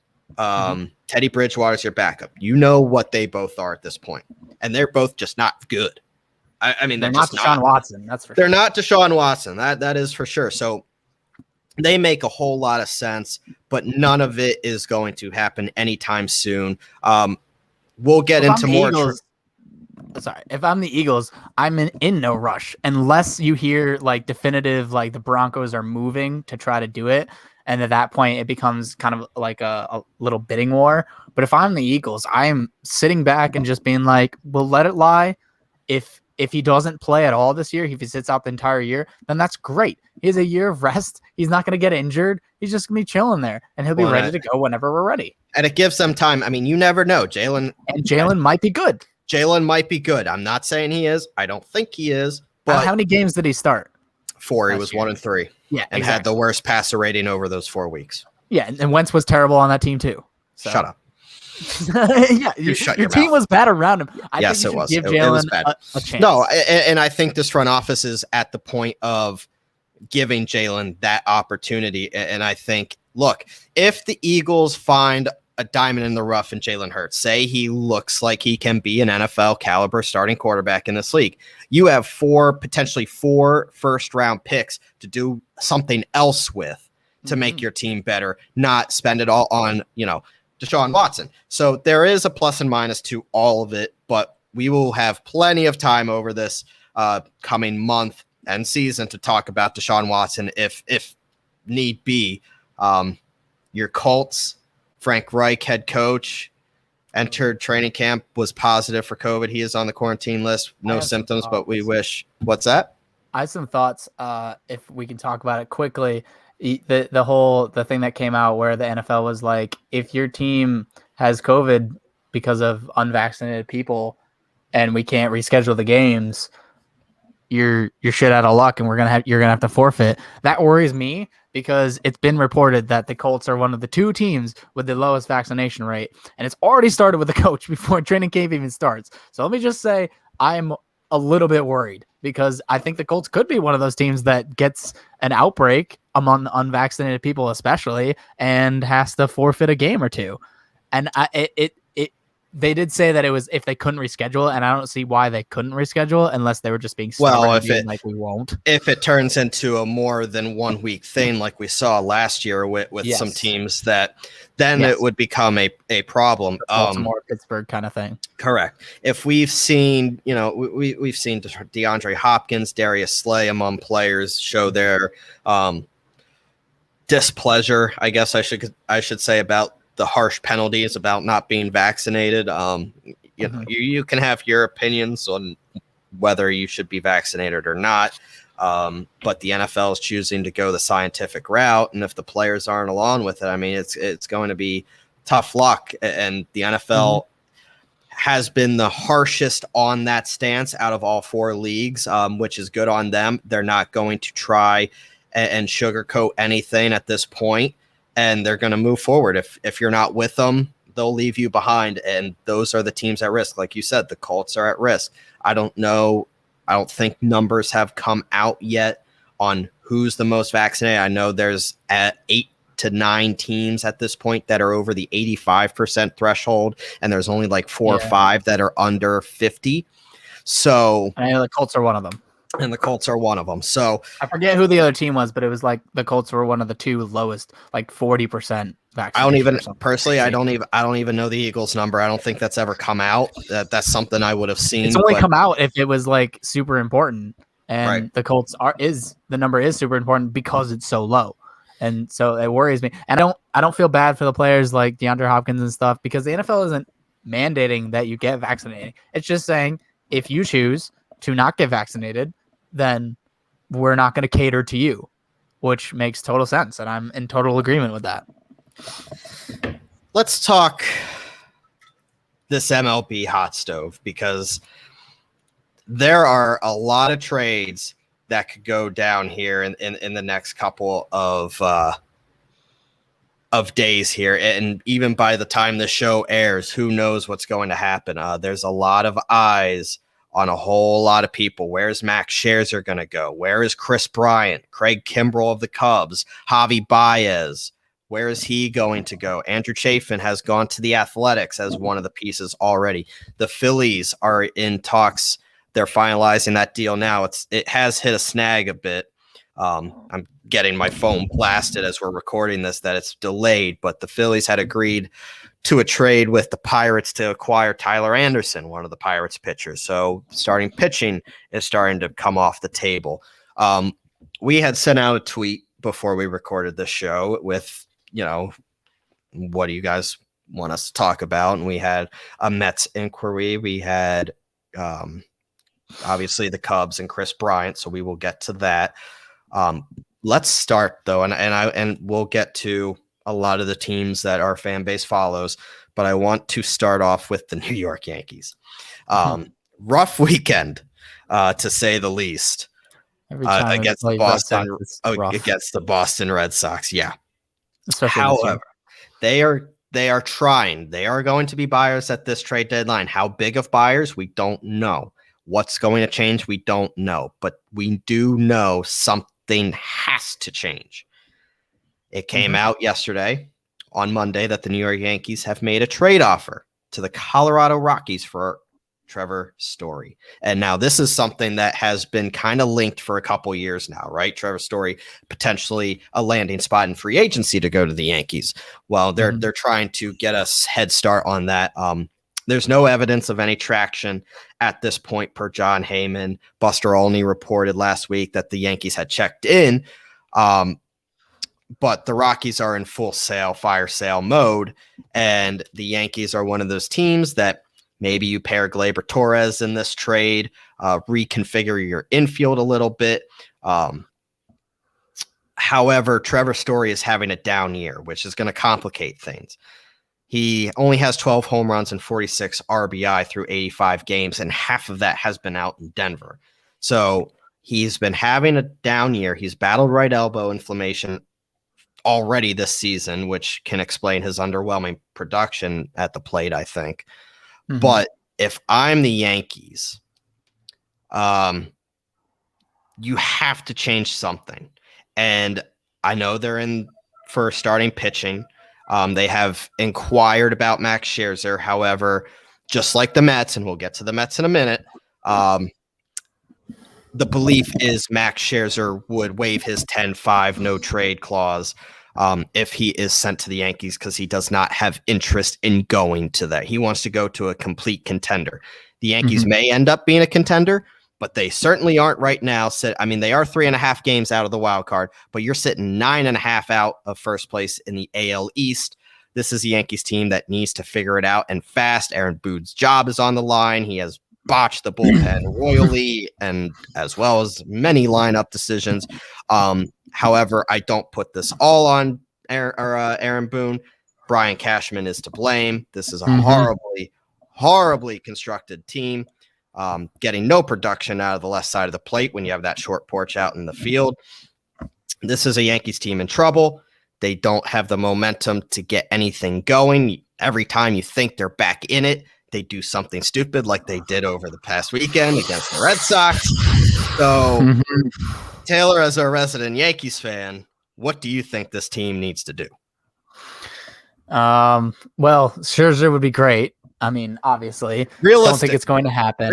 Teddy Bridgewater's your backup. You know what they both are at this point, and they're both just not good. I mean, they're not Deshaun Watson. That's for sure. They're not Deshaun Watson. That is for sure. So they make a whole lot of sense, but none of it is going to happen anytime soon. We'll get into more. If I'm the Eagles, I'm in no rush unless you hear like definitive, like the Broncos are moving to try to do it. And at that point, it becomes kind of like a little bidding war. But if I'm the Eagles, I'm sitting back and just being like, we'll let it lie. If he doesn't play at all this year, if he sits out the entire year, then that's great. He has a year of rest. He's not going to get injured. He's just going to be chilling there, and he'll be ready to go whenever we're ready. And it gives them time. I mean, you never know. Jalen might be good. Jalen might be good. I'm not saying he is. I don't think he is. But how many games did he start? 4. He was 1-3. Yeah, and had the worst passer rating over those 4 weeks. Yeah, and Wentz was terrible on that team too. So. Shut up. Yeah, your team was bad around him. I think you should give Jalen a chance. No, and I think this front office is at the point of giving Jalen that opportunity. And I think, look, if the Eagles find a diamond in the rough in Jalen Hurts, say he looks like he can be an NFL caliber starting quarterback in this league, you have potentially four first-round picks to do something else with to make your team better, not spend it all on, Deshaun Watson. So there is a plus and minus to all of it, but we will have plenty of time over this coming month and season to talk about Deshaun Watson if need be. Your Colts, Frank Reich, head coach, entered training camp, was positive for COVID. He is on the quarantine list. No symptoms, but we wish. What's that? I have some thoughts. If we can talk about it quickly, the thing that came out where the NFL was like, if your team has COVID because of unvaccinated people, and we can't reschedule the games, you're shit out of luck, and you're gonna have to forfeit. That worries me because it's been reported that the Colts are one of the 2 teams with the lowest vaccination rate, and it's already started with the coach before training camp even starts. So let me just say I'm a little bit worried because I think the Colts could be one of those teams that gets an outbreak among unvaccinated people, especially, and has to forfeit a game or two. And they did say that it was if they couldn't reschedule, and I don't see why they couldn't reschedule unless they were just being stubborn like we won't. If it turns into a more than 1 week thing like we saw last year with some teams, that then it would become a problem. Baltimore, Pittsburgh kind of thing. Correct. If we've seen, we've seen DeAndre Hopkins, Darius Slay among players show their displeasure, I guess I should say, about the harsh penalties about not being vaccinated. You can have your opinions on whether you should be vaccinated or not. But the NFL is choosing to go the scientific route. And if the players aren't along with it, I mean, it's going to be tough luck. And the NFL has been the harshest on that stance out of all 4 leagues, which is good on them. They're not going to try and sugarcoat anything at this point. And they're going to move forward. If you're not with them, they'll leave you behind. And those are the teams at risk. Like you said, the Colts are at risk. I don't know. I don't think numbers have come out yet on who's the most vaccinated. I know there's 8 to 9 teams at this point that are over the 85% threshold. And there's only like 4 or 5 that are under 50. So I know the Colts are one of them. And the Colts are one of them. So I forget who the other team was, but it was like the Colts were one of the 2 lowest, like 40% vaccination. I don't even personally. I don't even know the Eagles number. I don't think that's ever come out. That's something I would have seen. It's only come out if it was like super important. And the Colts the number is super important because it's so low. And so it worries me. And I don't feel bad for the players like DeAndre Hopkins and stuff because the NFL isn't mandating that you get vaccinated. It's just saying if you choose to not get vaccinated, then we're not going to cater to you, which makes total sense. And I'm in total agreement with that. Let's talk this MLB hot stove because there are a lot of trades that could go down here in the next couple of days here. And even by the time the show airs, who knows what's going to happen? There's a lot of eyes on a whole lot of people. Where's Max Scherzer going to go? Where is Chris Bryant, Craig Kimbrell of the Cubs, Javi Baez? Where is he going to go? Andrew Chafin has gone to the Athletics as one of the pieces already. The Phillies are in talks. They're finalizing that deal now. It has hit a snag a bit. I'm getting my phone blasted as we're recording this that it's delayed, but the Phillies had agreed to a trade with the Pirates to acquire Tyler Anderson, one of the Pirates pitchers. So starting pitching is starting to come off the table. We had sent out a tweet before we recorded this show with, what do you guys want us to talk about? And we had a Mets inquiry. We had obviously the Cubs and Chris Bryant. So we will get to that. Let's start though. And we'll get to a lot of the teams that our fan base follows, but I want to start off with the New York Yankees. Rough weekend, to say the least, against the Boston Red Sox. Yeah. Especially however, they are trying. They are going to be buyers at this trade deadline. How big of buyers? We don't know. What's going to change? We don't know, but we do know something has to change. It came out yesterday on Monday that the New York Yankees have made a trade offer to the Colorado Rockies for Trevor Story. And now this is something that has been kind of linked for a couple years now, right? Trevor Story potentially a landing spot in free agency to go to the Yankees. Well, they're trying to get us head start on that. There's no evidence of any traction at this point per John Heyman. Buster Olney reported last week that the Yankees had checked in but the Rockies are in full fire sale mode, and the Yankees are one of those teams that maybe you pair Gleyber Torres in this trade, reconfigure your infield a little bit. However, Trevor Story is having a down year, which is going to complicate things. He only has 12 home runs and 46 RBI through 85 games, and half of that has been out in Denver. So he's been having a down year. He's battled right elbow inflammation already this season, which can explain his underwhelming production at the plate, I think. Mm-hmm. But if I'm the Yankees, you have to change something. And I know they're in for starting pitching. They have inquired about Max Scherzer. However, just like the Mets, and we'll get to the Mets in a minute, the belief is Max Scherzer would waive his 10-5 no trade clause if he is sent to the Yankees, because he does not have interest in going to that. He wants to go to a complete contender. The Yankees may end up being a contender, but they certainly aren't right now. They are 3.5 games out of the wild card, but you're sitting 9.5 out of first place in the AL East. This is a Yankees team that needs to figure it out, and fast. Aaron Boone's job is on the line. He has botched the bullpen royally, and as well as many lineup decisions. However, I don't put this all on Aaron Boone. Brian Cashman is to blame. This is a horribly constructed team. Getting no production out of the left side of the plate when you have that short porch out in the field. This is a Yankees team in trouble. They don't have the momentum to get anything going. Every time you think they're back in it, they do something stupid like they did over the past weekend against the Red Sox. So, Taylor, as a resident Yankees fan, what do you think this team needs to do? Well, Scherzer would be great. I mean, obviously, don't think it's going to happen.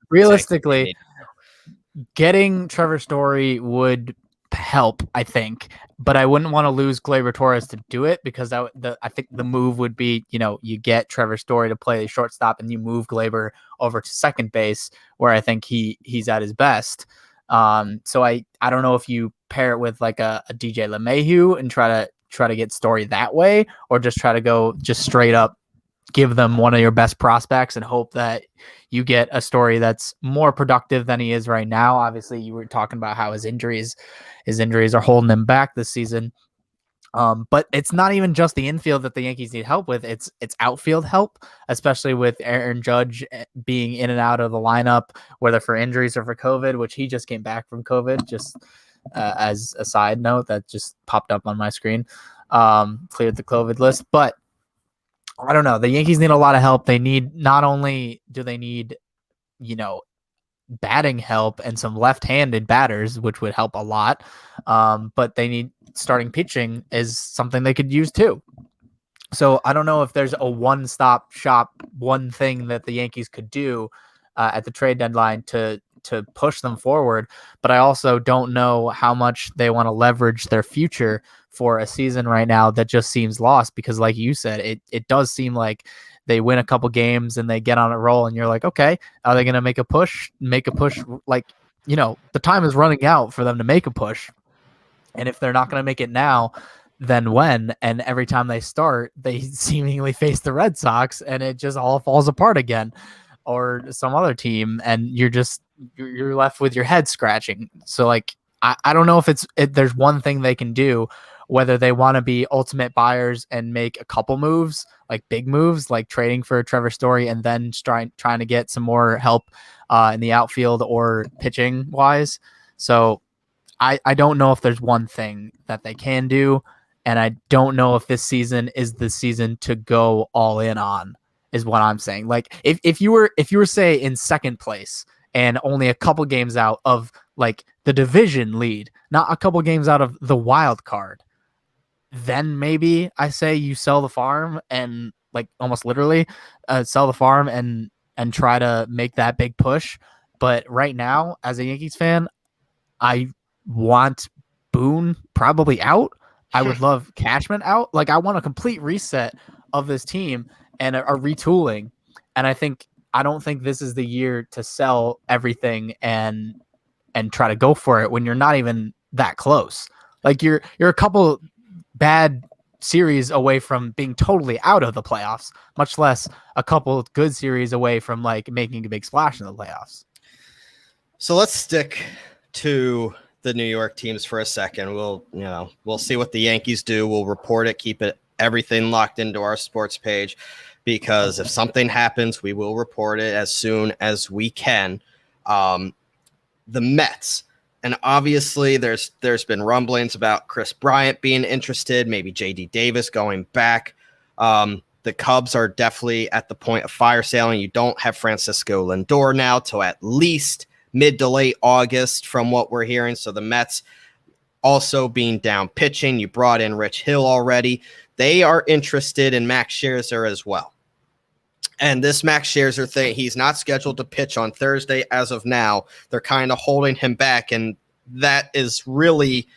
Realistically, getting Trevor Story would help, I think, but I wouldn't want to lose Gleyber Torres to do it, because I think the move would be, you get Trevor Story to play the shortstop and you move Gleyber over to second base, where I think he's at his best. So I don't know if you pair it with like a DJ LeMahieu and try to get Story that way, or just try to go just straight up give them one of your best prospects and hope that you get a Story that's more productive than he is right now. Obviously, you were talking about how his injuries are holding him back this season. But it's not even just the infield that the Yankees need help with. It's outfield help, especially with Aaron Judge being in and out of the lineup, whether for injuries or for COVID, which he just came back from COVID, just as a side note that just popped up on my screen, cleared the COVID list. But I don't know. The Yankees need a lot of help. They need, not only do they need, batting help and some left-handed batters, which would help a lot, but they need starting pitching is something they could use too. So I don't know if there's a one-stop shop, one thing that the Yankees could do at the trade deadline to push them forward, but I also don't know how much they want to leverage their future for a season right now that just seems lost, because like you said, it does seem like they win a couple games and they get on a roll and you're like, okay, are they going to make a push? Like, the time is running out for them to make a push. And if they're not going to make it now, then when? And every time they start, they seemingly face the Red Sox and it just all falls apart again, or some other team. And you're left with your head scratching. So like, I don't know if there's one thing they can do, whether they want to be ultimate buyers and make a couple moves, like big moves, like trading for Trevor Story and then trying to get some more help in the outfield or pitching wise. So I don't know if there's one thing that they can do. And I don't know if this season is the season to go all in on, is what I'm saying. Like if you were say in second place and only a couple games out of like the division lead, not a couple games out of the wild card, then maybe I say you sell the farm and like almost literally sell the farm and try to make that big push. But right now, as a Yankees fan, I want Boone probably out. I would love Cashman out. Like I want a complete reset of this team and a retooling. And I don't think this is the year to sell everything and try to go for it when you're not even that close. Like you're a couple bad series away from being totally out of the playoffs, much less a couple good series away from like making a big splash in the playoffs. So let's stick to the New York teams for a second. We'll see what the Yankees do. We'll report it, keep everything locked into our sports page, because if something happens, we will report it as soon as we can. The Mets, and obviously there's been rumblings about Chris Bryant being interested, maybe JD Davis going back. The Cubs are definitely at the point of fire sailing. You don't have Francisco Lindor now till at least mid to late August from what we're hearing. So the Mets also being down pitching. You brought in Rich Hill already. They are interested in Max Scherzer as well. And this Max Scherzer thing, he's not scheduled to pitch on Thursday as of now. They're kind of holding him back, and that is really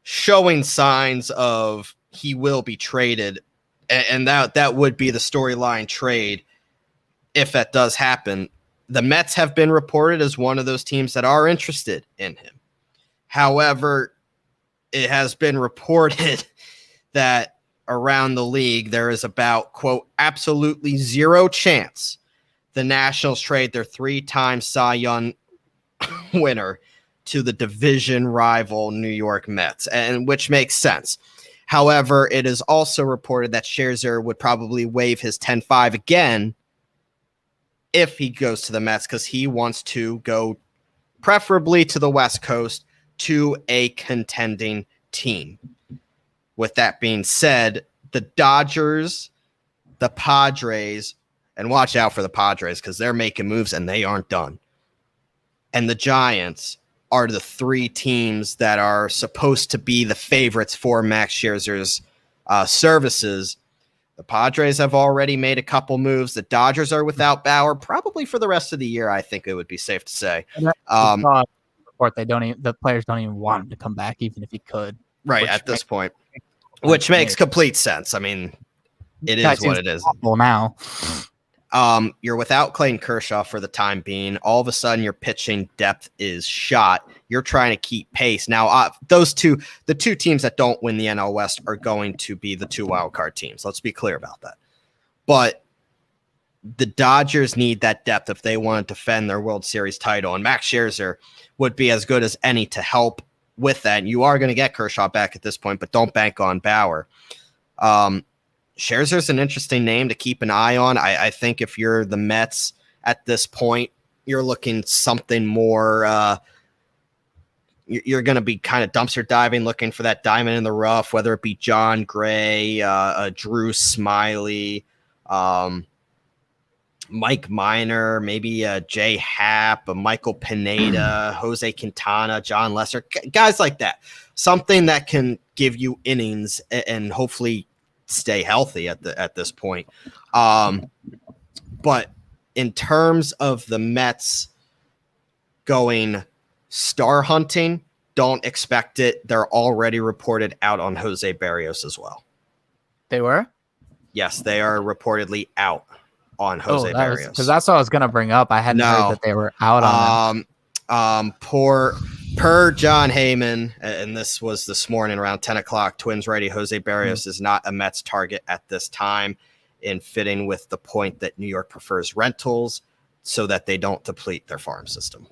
showing signs of he will be traded. And that would be the storyline trade if that does happen. The Mets have been reported as one of those teams that are interested in him. However, it has been reported that around the league, there is about, quote, absolutely zero chance the Nationals trade their 3-time Cy Young winner to the division rival New York Mets, and which makes sense. However, it is also reported that Scherzer would probably waive his 10-5 again if he goes to the Mets, because he wants to go preferably to the West Coast to a contending team. With that being said, the Dodgers, the Padres, and watch out for the Padres because they're making moves and they aren't done, and the Giants are the 3 teams that are supposed to be the favorites for Max Scherzer's services. The Padres have already made a couple moves. The Dodgers are without Bauer probably for the rest of the year. I think it would be safe to say. Report the players don't even want him to come back, even if he could. Right at this point, which makes complete sense. I mean, it is what it is. Well, now you're without Clayton Kershaw for the time being. All of a sudden, your pitching depth is shot. You're trying to keep pace. Now, the two teams that don't win the NL West are going to be the 2 wildcard teams. Let's be clear about that. But the Dodgers need that depth if they want to defend their World Series title, and Max Scherzer would be as good as any to help with that. And you are going to get Kershaw back at this point, but don't bank on Bauer. Scherzer's an interesting name to keep an eye on. I think if you're the Mets at this point, you're looking something more. You're going to be kind of dumpster diving, looking for that diamond in the rough, whether it be John Gray, Drew Smiley, Mike Minor, maybe Jay Happ, Michael Pineda, Jose Quintana, John Lester, guys like that. Something that can give you innings and hopefully stay healthy at this point. But in terms of the Mets going star hunting, don't expect it. They're already reported out on Jose Barrios as well. They were? Yes, they are reportedly out on Jose Barrios. Because that's what I was going to bring up. I hadn't heard that they were out on him. Per John Heyman, and this was this morning around 10 o'clock, Twins ready, Jose Barrios is not a Mets target at this time, in fitting with the point that New York prefers rentals so that they don't deplete their farm system.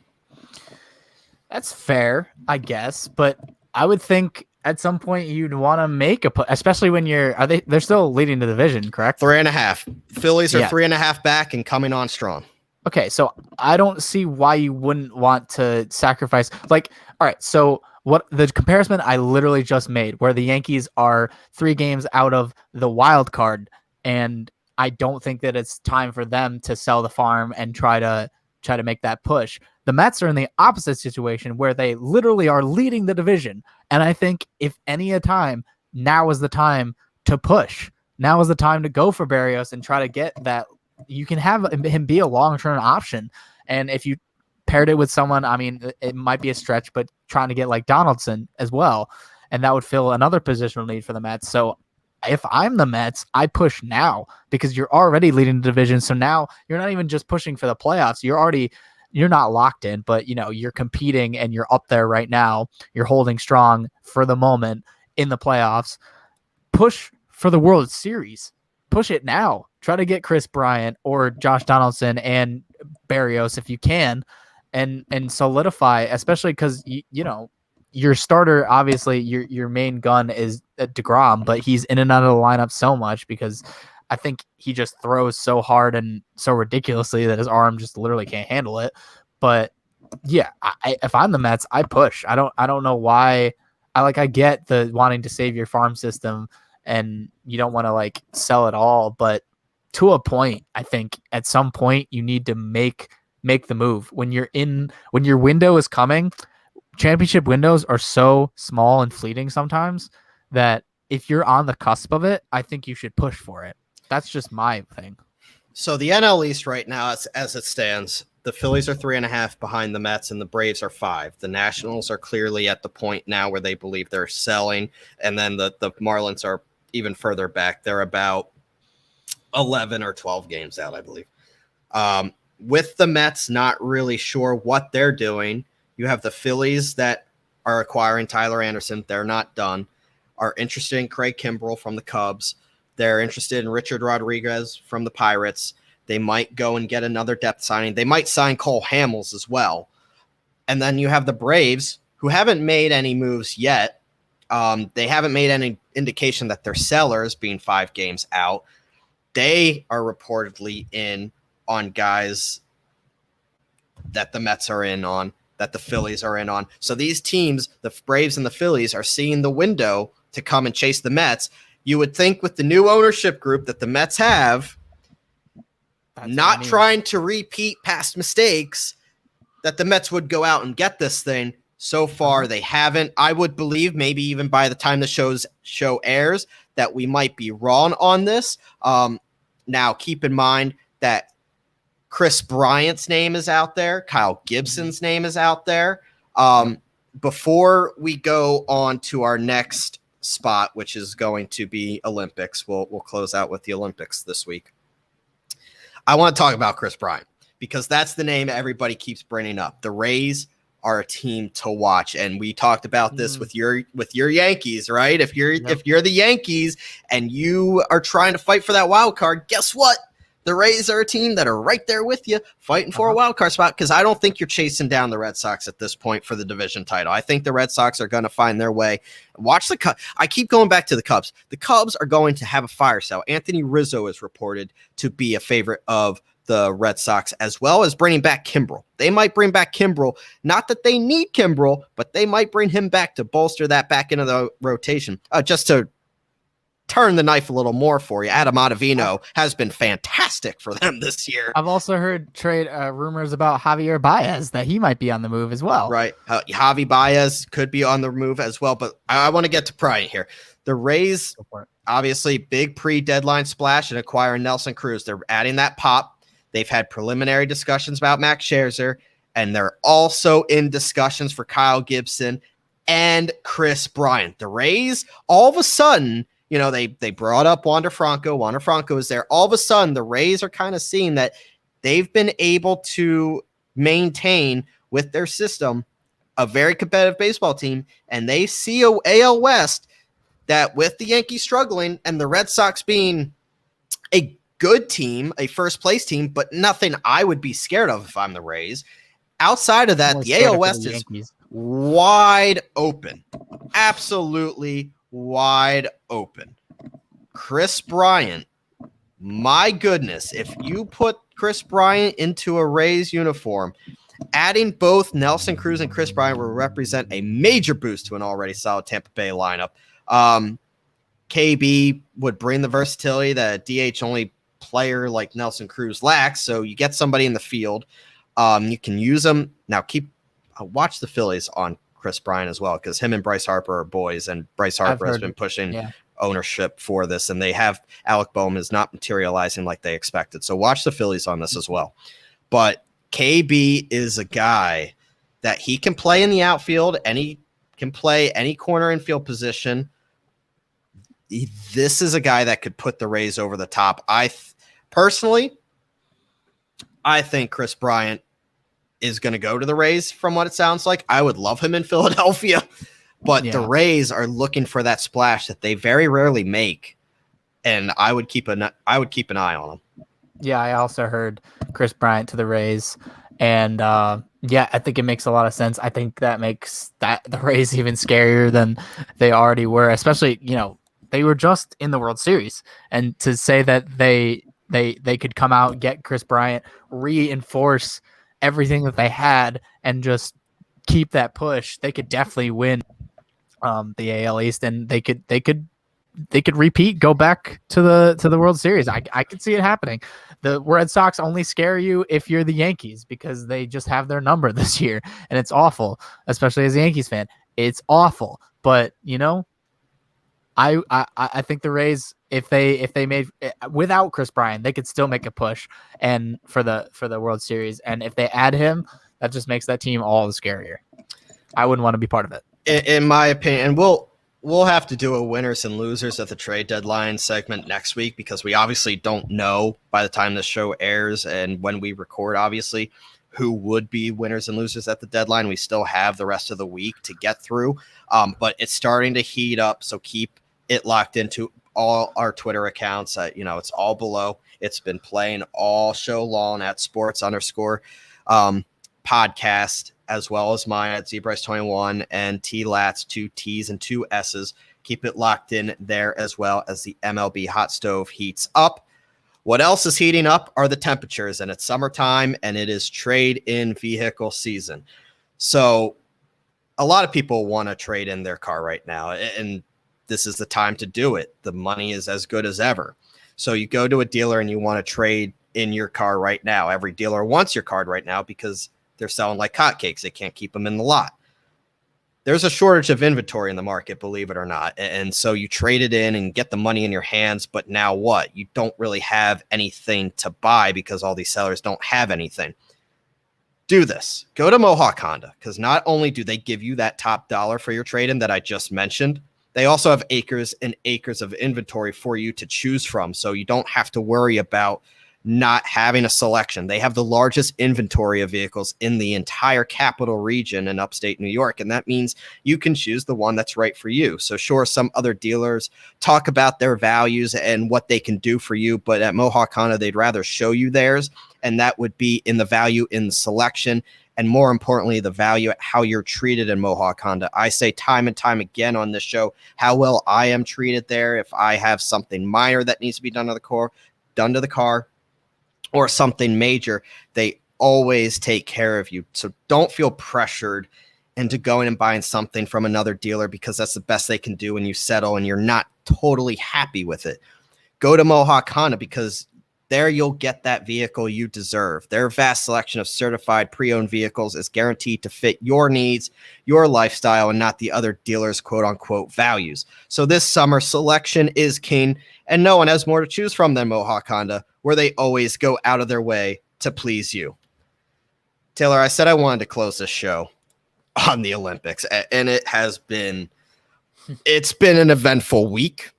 That's fair, I guess, but I would think at some point you'd want to make especially when they're still leading the division, correct? 3.5. Phillies are 3.5 back and coming on strong. Okay, so I don't see why you wouldn't want to sacrifice. Like, all right, so what the comparison I literally just made, where the Yankees are 3 games out of the wild card, and I don't think that it's time for them to sell the farm and try to make that push. The Mets are in the opposite situation where they literally are leading the division, and I think if any a time, now is the time to push. Now is the time to go for Barrios and try to get that. You can have him be a long-term option. And if you paired it with someone, I mean, it might be a stretch, but trying to get like Donaldson as well, and that would fill another positional need for the Mets. So if I'm the Mets, I push now because you're already leading the division. So now you're not even just pushing for the playoffs. You're already you're not locked in, but you're competing and you're up there right now. You're holding strong for the moment in the playoffs. Push for the World Series. Push it now. Try to get Chris Bryant or Josh Donaldson and Barrios if you can, and solidify, especially because your starter, obviously your main gun is DeGrom, but he's in and out of the lineup so much because I think he just throws so hard and so ridiculously that his arm just literally can't handle it. But yeah, if I'm the Mets, I push. I don't know why. I get the wanting to save your farm system and you don't want to like sell it all, but to a point, I think at some point you need to make the move when your window is coming. Championship windows are so small and fleeting sometimes that if you're on the cusp of it, I think you should push for it. That's just my thing. So the NL East right now, as it stands, the Phillies are 3.5 behind the Mets, and the Braves are 5. The Nationals are clearly at the point now where they believe they're selling, and then the Marlins are even further back. They're about 11 or 12 games out, I believe. With the Mets not really sure what they're doing, you have the Phillies that are acquiring Tyler Anderson. They're not done. Are interested in Craig Kimbrell from the Cubs. They're interested in Richard Rodriguez from the Pirates. They might go and get another depth signing. They might sign Cole Hamels as well. And then you have the Braves, who haven't made any moves yet. They haven't made any indication that they're sellers, being 5 games out. They are reportedly in on guys that the Mets are in on, that the Phillies are in on. So these teams, the Braves and the Phillies, are seeing the window to come and chase the Mets. You would think with the new ownership group that the Mets have, not trying to repeat past mistakes, that the Mets would go out and get this thing. So far, they haven't. I would believe maybe even by the time the show airs that we might be wrong on this. Now, keep in mind that Chris Bryant's name is out there. Kyle Gibson's name is out there. Before we go on to our next spot, which is going to be Olympics, we'll close out with the Olympics this week. I want to talk about Chris Bryant because that's the name everybody keeps bringing up. The Rays are a team to watch, and we talked about this with your Yankees, right? If you're the Yankees and you are trying to fight for that wild card, guess what? The Rays are a team that are right there with you fighting for a wild card spot, because I don't think you're chasing down the Red Sox at this point for the division title. I think the Red Sox are going to find their way. Watch the Cubs. I keep going back to the Cubs. The Cubs are going to have a fire sale. Anthony Rizzo is reported to be a favorite of the Red Sox, as well as bringing back Kimbrel. They might bring back Kimbrel. Not that they need Kimbrel, but they might bring him back to bolster that back into the rotation. Just to turn the knife a little more for you, Adam Ottavino has been fantastic for them this year. I've also heard trade rumors about Javier Baez, that he might be on the move as well. Right. Javi Baez could be on the move as well, but I want to get to Bryant here. The Rays, obviously, big pre-deadline splash and acquiring Nelson Cruz. They're adding that pop. They've had preliminary discussions about Max Scherzer, and they're also in discussions for Kyle Gibson and Chris Bryant. The Rays, all of a sudden, they brought up Wander Franco. Wander Franco is there. All of a sudden, the Rays are kind of seeing that they've been able to maintain with their system a very competitive baseball team, and they see a AL West that with the Yankees struggling and the Red Sox being a good team, a first-place team, but nothing I would be scared of if I'm the Rays. Outside of that, the AL West is wide open. Absolutely wide open. Chris Bryant, my goodness, if you put Chris Bryant into a Rays uniform, adding both Nelson Cruz and Chris Bryant will represent a major boost to an already solid Tampa Bay lineup. KB would bring the versatility that a DH only player like Nelson Cruz lacks, so you get somebody in the field. You can use them. Now, watch the Phillies on Chris Bryant as well, because him and Bryce Harper are boys, and Bryce Harper has been pushing ownership for this, and they have Alec Boehm is not materializing like they expected. So watch the Phillies on this as well. But KB is a guy that he can play in the outfield, and he can play any corner infield position. This is a guy that could put the Rays over the top. Personally, I think Chris Bryant is going to go to the Rays from what it sounds like. I would love him in Philadelphia, but the Rays are looking for that splash that they very rarely make. And I would keep an eye on him. Yeah, I also heard Chris Bryant to the Rays. And I think it makes a lot of sense. I think that makes the Rays even scarier than they already were, especially, they were just in the World Series. And to say that they could come out, get Chris Bryant, reinforce everything that they had, and just keep that push, they could definitely win the AL East, and they could repeat, go back to the World Series. I could see it happening. The Red Sox only scare you if you're the Yankees, because they just have their number this year, and it's awful, especially as a Yankees fan. It's awful, but I think the Rays, if they made without Chris Bryant, they could still make a push and for the World Series. And if they add him, that just makes that team all the scarier. I wouldn't want to be part of it. In my opinion, and we'll have to do a winners and losers at the trade deadline segment next week, because we obviously don't know by the time this show airs and when we record, obviously, who would be winners and losers at the deadline. We still have the rest of the week to get through, but it's starting to heat up. So keep it locked into all our Twitter accounts. It's all below. It's been playing all show long at sports_podcast, as well as mine at ZBryce21 and T-Lats, 2 T's and 2 S's. Keep it locked in there, as well as the MLB hot stove heats up. What else is heating up are the temperatures, and it's summertime, and it is trade-in vehicle season. So a lot of people want to trade in their car right now, and this is the time to do it. The money is as good as ever. So you go to a dealer and you want to trade in your car right now. Every dealer wants your car right now because they're selling like hotcakes. They can't keep them in the lot. There's a shortage of inventory in the market, believe it or not. And so you trade it in and get the money in your hands. But now what? You don't really have anything to buy because all these sellers don't have anything. Do this. Go to Mohawk Honda, because not only do they give you that top dollar for your trade-in that I just mentioned, they also have acres and acres of inventory for you to choose from. So you don't have to worry about not having a selection. They have the largest inventory of vehicles in the entire capital region in upstate New York. And that means you can choose the one that's right for you. So sure, some other dealers talk about their values and what they can do for you, but at Mohawk Honda, they'd rather show you theirs. And that would be in the value in the selection, and more importantly, the value at how you're treated in Mohawk Honda. I say time and time again on this show how well I am treated there. If I have something minor that needs to be done to the car, or something major, they always take care of you. So don't feel pressured into going and buying something from another dealer because that's the best they can do and you settle and you're not totally happy with it. Go to Mohawk Honda, because there you'll get that vehicle you deserve. Their vast selection of certified pre-owned vehicles is guaranteed to fit your needs, your lifestyle, and not the other dealer's quote-unquote values. So this summer, selection is king, and no one has more to choose from than Mohawk Honda, where they always go out of their way to please you. Taylor, I said I wanted to close this show on the Olympics, and it's been an eventful week.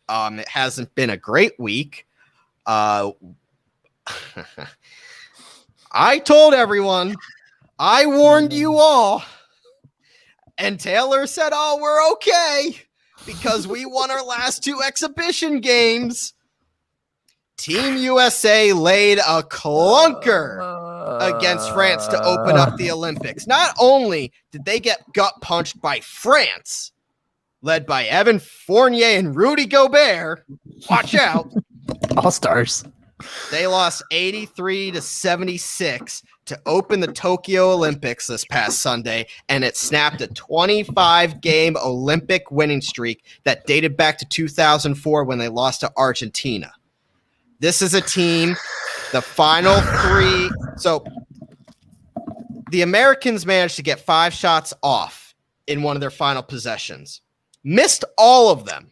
It hasn't been a great week. I told everyone, I warned you all, and Taylor said, oh, we're okay because we won our last 2 exhibition games. Team USA laid a clunker against France to open up the Olympics. Not only did they get gut punched by France, led by Evan Fournier and Rudy Gobert, watch out, All-Stars. They lost 83-76 to open the Tokyo Olympics this past Sunday, and it snapped a 25-game Olympic winning streak that dated back to 2004 when they lost to Argentina. This is a team, the final 3. So the Americans managed to get 5 shots off in one of their final possessions. Missed all of them.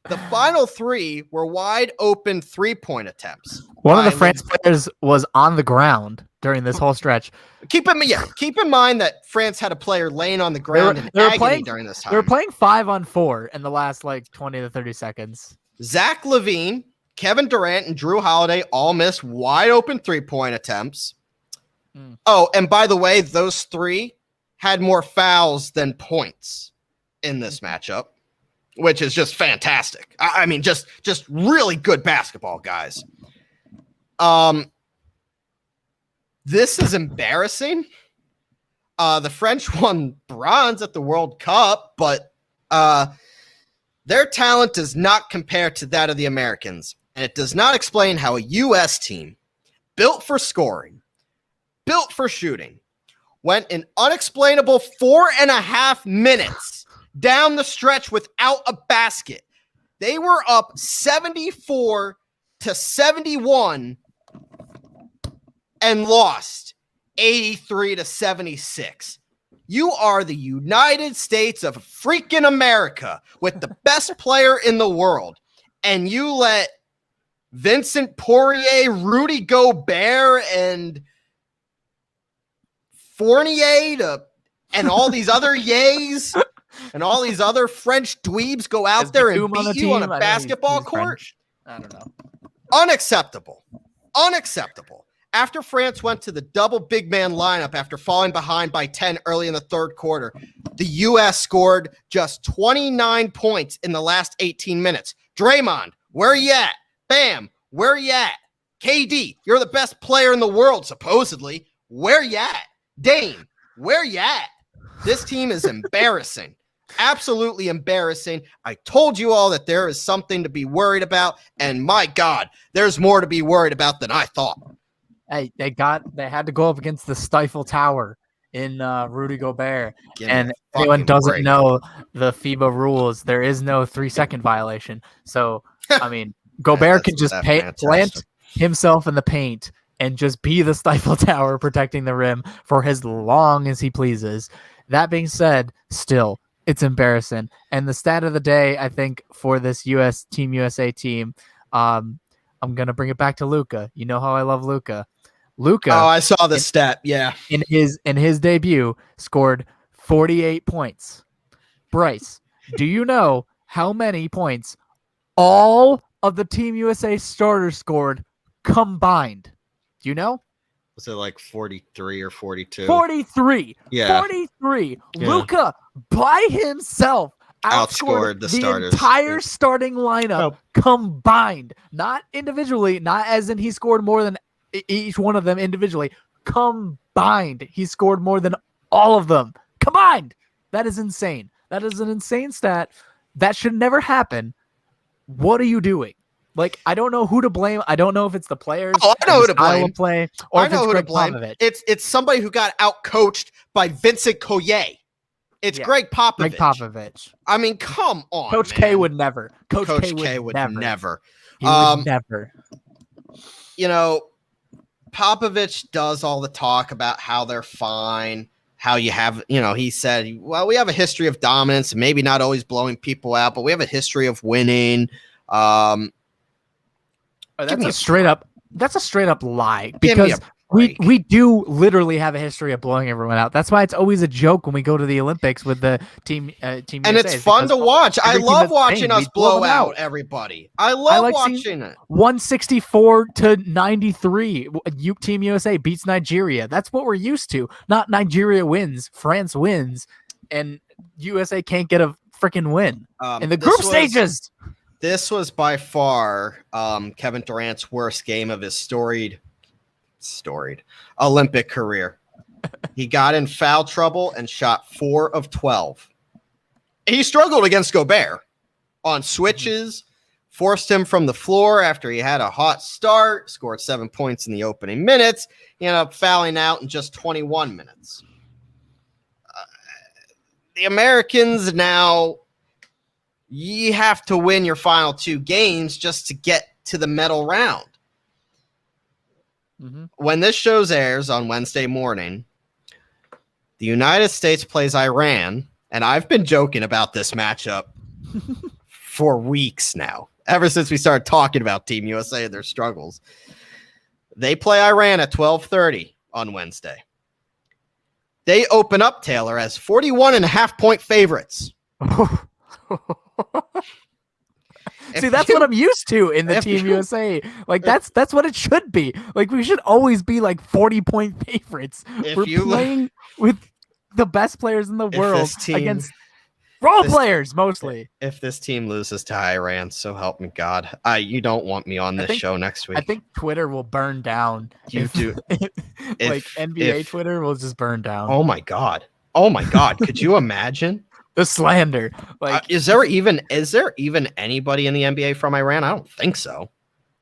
The final 3 were wide open 3-point attempts. One of the France players was on the ground during this whole stretch. Keep in mind that France had a player laying on the ground in agony during this time. They were playing 5-on-4 in the last 20 to 30 seconds. Zach LaVine, Kevin Durant, and Drew Holiday all missed wide open 3-point attempts. Oh, and by the way, those three had more fouls than points in this matchup, which is just fantastic. I mean, just really good basketball, guys. This is embarrassing. The French won bronze at the World Cup, but their talent does not compare to that of the Americans, and it does not explain how a U.S. team built for scoring, built for shooting, went an unexplainable 4.5 minutes down the stretch without a basket. They were up 74-71 and lost 83-76. You are the United States of freaking America with the best player in the world, and you let Vincent Poirier, Rudy Gobert, and Fournier and all these other yays and all these other French dweebs go out there and beat you on a basketball court? I don't know. Unacceptable. After France went to the double big man lineup after falling behind by 10 early in the third quarter, the U.S. scored just 29 points in the last 18 minutes. Draymond, where you at? Bam, where you at? KD, you're the best player in the world, supposedly. Where you at? Dame, where you at? This team is embarrassing. Absolutely embarrassing. I told you all that there is something to be worried about, and my God, there's more to be worried about than I thought. Hey, they had to go up against the Stifle Tower in Rudy Gobert. And if anyone doesn't know the FIBA rules, there is no 3-second violation. So, I mean, Gobert can just plant himself in the paint and just be the Stifle Tower protecting the rim for as long as he pleases. That being said, still, it's embarrassing. And the stat of the day, I think, for this Team USA team, I'm going to bring it back to Luka. You know how I love Luka. Luka. Oh, I saw the stat. Yeah. In his debut, scored 48 points. Bryce, do you know how many points all of the Team USA starters scored combined? Do you know? Was it like 43 or 42? 43. Yeah. 43. Yeah. Luka by himself outscored the starters. Entire starting lineup combined. Not individually, not as in he scored more than each one of them individually. Combined. He scored more than all of them. Combined. That is insane. That is an insane stat. That should never happen. What are you doing? Like, I don't know who to blame. I don't know if it's the players. Oh, I know who to blame. Play, or I know who to blame. It's somebody who got out-coached by Vincent Collier. It's Greg Popovich. I mean, come on, Coach K would never. Coach K would never. He would never. You know, Popovich does all the talk about how they're fine, how you have, he said, well, we have a history of dominance, maybe not always blowing people out, but we have a history of winning. That's a straight up lie, because we do literally have a history of blowing everyone out. That's why it's always a joke when we go to the Olympics with the team and USA, it's fun to watch. I love watching us blow out everybody. I love watching it. 164-93. Team USA beats Nigeria. That's what we're used to. Not Nigeria wins, France wins, and USA can't get a freaking win in the group stages. This was by far Kevin Durant's worst game of his storied Olympic career. He got in foul trouble and shot 4 of 12. He struggled against Gobert on switches, forced him from the floor after he had a hot start, scored 7 points in the opening minutes. He ended up fouling out in just 21 minutes. The Americans now, you have to win your final 2 games just to get to the medal round. Mm-hmm. When this show airs on Wednesday morning, the United States plays Iran, and I've been joking about this matchup for weeks now, ever since we started talking about Team USA and their struggles. They play Iran at 12:30 on Wednesday. They open up, Taylor, as 41.5-point favorites. See, that's what I'm used to in the Team USA. Like that's what it should be. Like we should always be like 40-point favorites. We're playing with the best players in the world against role players mostly. If this team loses to Iran, so help me God. You don't want me on this show next week. I think Twitter will burn down. NBA Twitter will just burn down. Oh my God. Could you imagine? The slander. Like is there even anybody in the NBA from Iran? I don't think so.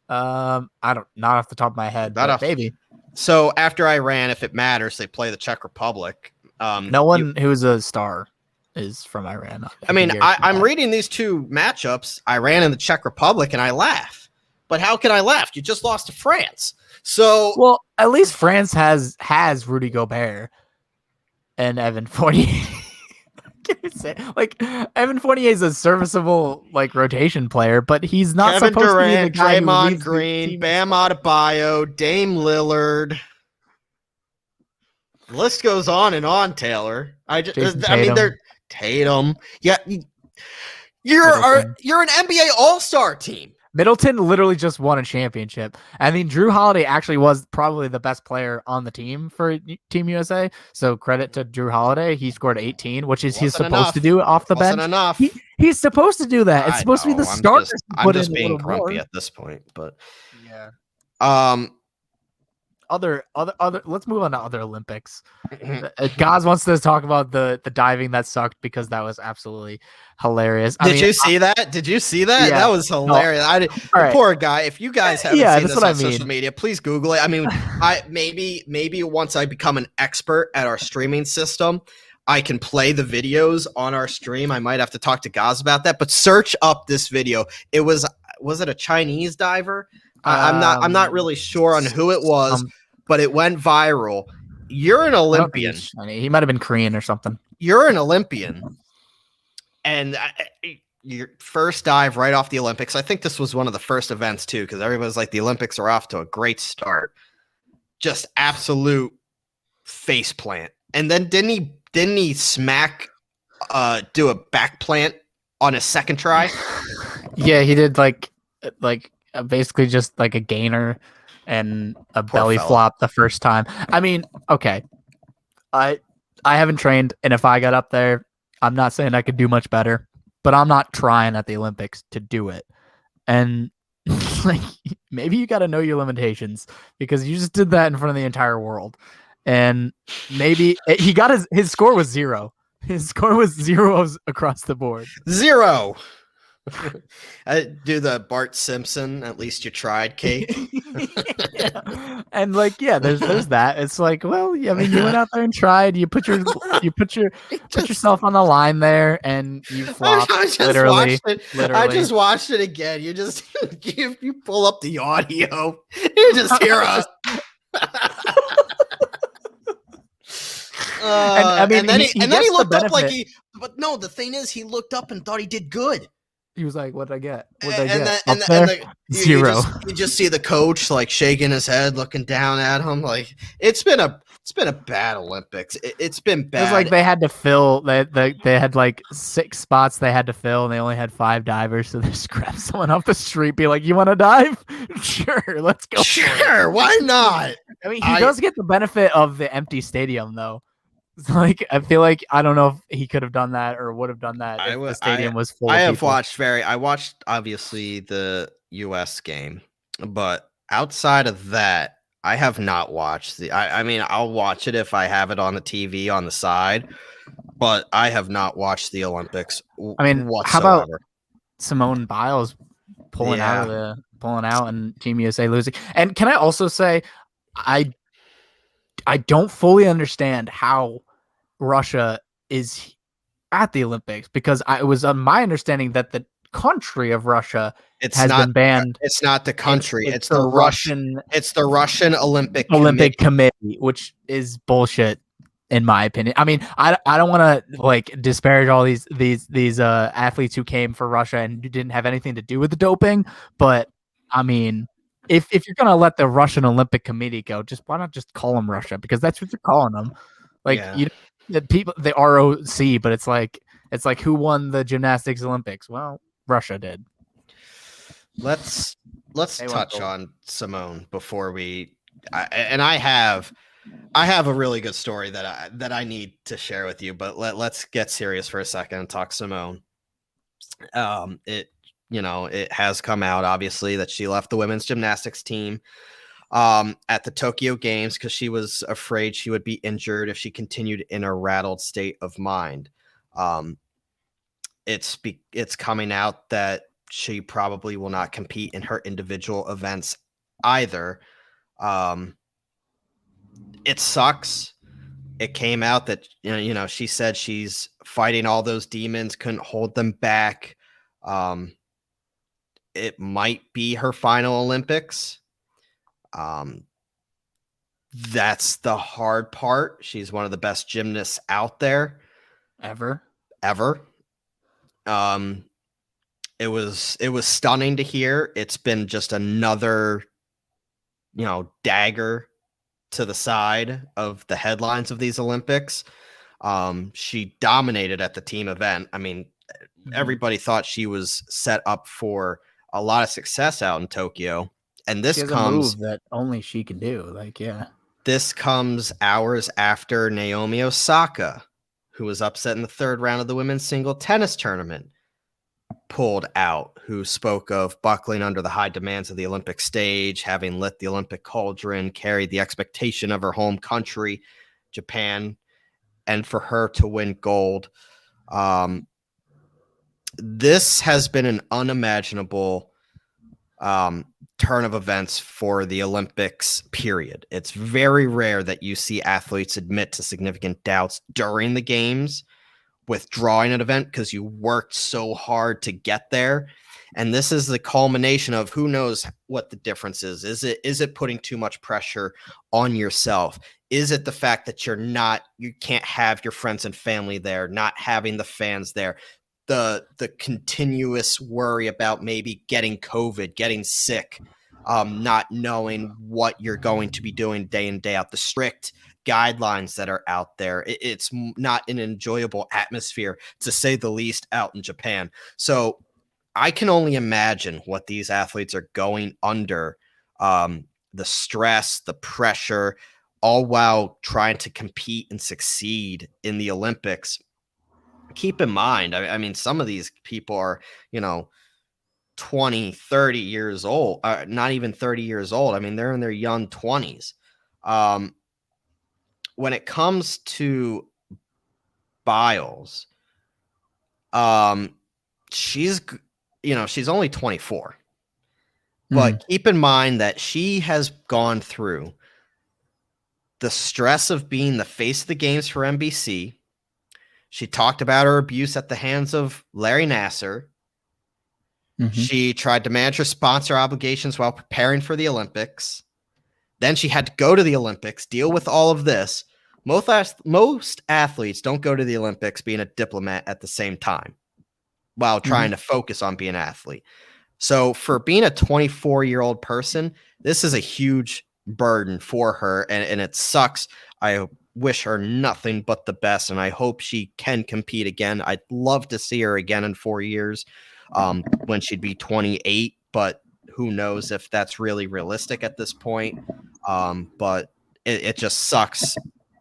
I don't, not off the top of my head, but maybe. So after Iran, if it matters, they play the Czech Republic. No one who's a star is from Iran. I mean, I'm reading these two matchups, Iran and the Czech Republic, and I laugh. But how can I laugh? You just lost to France. So well, at least France has Rudy Gobert and Evan Fournier. Like Evan Fournier is a serviceable like rotation player, but he's not Kevin supposed Durant, to be the guy Draymond Green, Bam Adebayo, Dame Lillard. The list goes on and on, Taylor. They're Tatum. Yeah, you're an NBA All-Star team. Middleton literally just won a championship. I mean, Drew Holiday actually was probably the best player on the team for Team USA. So credit to Drew Holiday. He scored 18, which is he's supposed to do off the bench. Enough. He's supposed to do that. It's supposed to be the starters. I'm just being grumpy at this point, but yeah. Other. Let's move on to other Olympics. Gaz wants to talk about the diving that sucked because that was absolutely hilarious. Did you see that? Yeah. That was hilarious. No. Poor guy. If you guys haven't seen this on social media, please Google it. I mean, maybe once I become an expert at our streaming system, I can play the videos on our stream. I might have to talk to Gaz about that. But search up this video. It was it a Chinese diver? I'm not really sure on who it was. But it went viral. You're an Olympian. He might have been Korean or something. You're an Olympian. And your first dive right off the Olympics. I think this was one of the first events, too, because everybody's like, the Olympics are off to a great start. Just absolute face plant. And then didn't he smack do a back plant on his second try? Yeah, he did like basically just like a gainer and a belly flop the first time. I mean, okay. I haven't trained, and if I got up there, I'm not saying I could do much better, but I'm not trying at the Olympics to do it. And like maybe you got to know your limitations because you just did that in front of the entire world. And maybe he got his score was 0. His score was 0 across the board. 0. I do the Bart Simpson. At least you tried, Kate. Yeah. And like, yeah, there's that. It's like, well, I mean, you went out there and tried. You put yourself on the line there, and you flopped. Literally. I just watched it again. You just you pull up the audio, you just hear us. And then he looked up like but no, the thing is, he looked up and thought he did good. He was like, "What did I get? You 0." You just see the coach like shaking his head, looking down at him. Like it's been a bad Olympics. It's been bad. It was like they had to fill. They had like 6 spots they had to fill, and they only had 5 divers. So they just grabbed someone off the street, be like, "You want to dive? Sure, let's go. Sure, why not?" I mean, he does get the benefit of the empty stadium, though. Like I feel like I don't know if he could have done that or would have done that if the stadium was full. I watched obviously the US game, but outside of that, I have not watched I mean, I'll watch it if I have it on the TV on the side, but I have not watched the Olympics. I mean, whatsoever. How about Simone Biles pulling out and Team USA losing? And can I also say I don't fully understand how Russia is at the Olympics because it was my understanding that the country of Russia has been banned. It's not the country. It's the Russian. It's the Russian Olympic Committee, which is bullshit in my opinion. I mean, I don't want to like disparage all these athletes who came for Russia and didn't have anything to do with the doping, but I mean. If you're gonna let the Russian Olympic Committee go, why not just call them Russia? Because that's what you're calling them. Like the ROC, but it's like who won the gymnastics Olympics? Well, Russia did. let's They won touch gold. on Simone before we. I have a really good story that I need to share with you, but let's get serious for a second and talk Simone. It has come out obviously that she left the women's gymnastics team at the Tokyo Games because she was afraid she would be injured if she continued in a rattled state of mind. It's coming out that she probably will not compete in her individual events either. It sucks. It came out that she said she's fighting all those demons, couldn't hold them back. It might be her final Olympics. That's the hard part. She's one of the best gymnasts out there Ever. It was stunning to hear. It's been just another dagger to the side of the headlines of these Olympics. She dominated at the team event. I mean, everybody thought she was set up for a lot of success out in Tokyo. And this She has comes a move that only she can do. Like, yeah. This comes hours after Naomi Osaka, who was upset in the third round of the women's single tennis tournament, pulled out, who spoke of buckling under the high demands of the Olympic stage, having lit the Olympic cauldron, carried the expectation of her home country, Japan, and for her to win gold. This has been an unimaginable turn of events for the Olympics, period. It's very rare that you see athletes admit to significant doubts during the games, withdrawing an event because you worked so hard to get there. And this is the culmination of who knows what the difference is. Is it putting too much pressure on yourself? Is it the fact that you can't have your friends and family there, not having the fans there? The continuous worry about maybe getting COVID, getting sick, not knowing what you're going to be doing day in, day out, the strict guidelines that are out there. It's not an enjoyable atmosphere, to say the least, out in Japan. So I can only imagine what these athletes are going under, the stress, the pressure, all while trying to compete and succeed in the Olympics. Keep in mind, I mean, some of these people are, 20, 30 years old, not even 30 years old. I mean, they're in their young 20s. When it comes to Biles, she's only 24. But keep in mind that she has gone through the stress of being the face of the games for NBC. She talked about her abuse at the hands of Larry Nassar. She tried to manage her sponsor obligations while preparing for the Olympics. Then she had to go to the Olympics, deal with all of this. Most athletes don't go to the Olympics being a diplomat at the same time while trying to focus on being an athlete. So for being a 24-year-old person, this is a huge burden for her, and it sucks. I wish her nothing but the best, and I hope she can compete again. I'd love to see her again in 4 years when she'd be 28, but who knows if that's really realistic at this point. But it just sucks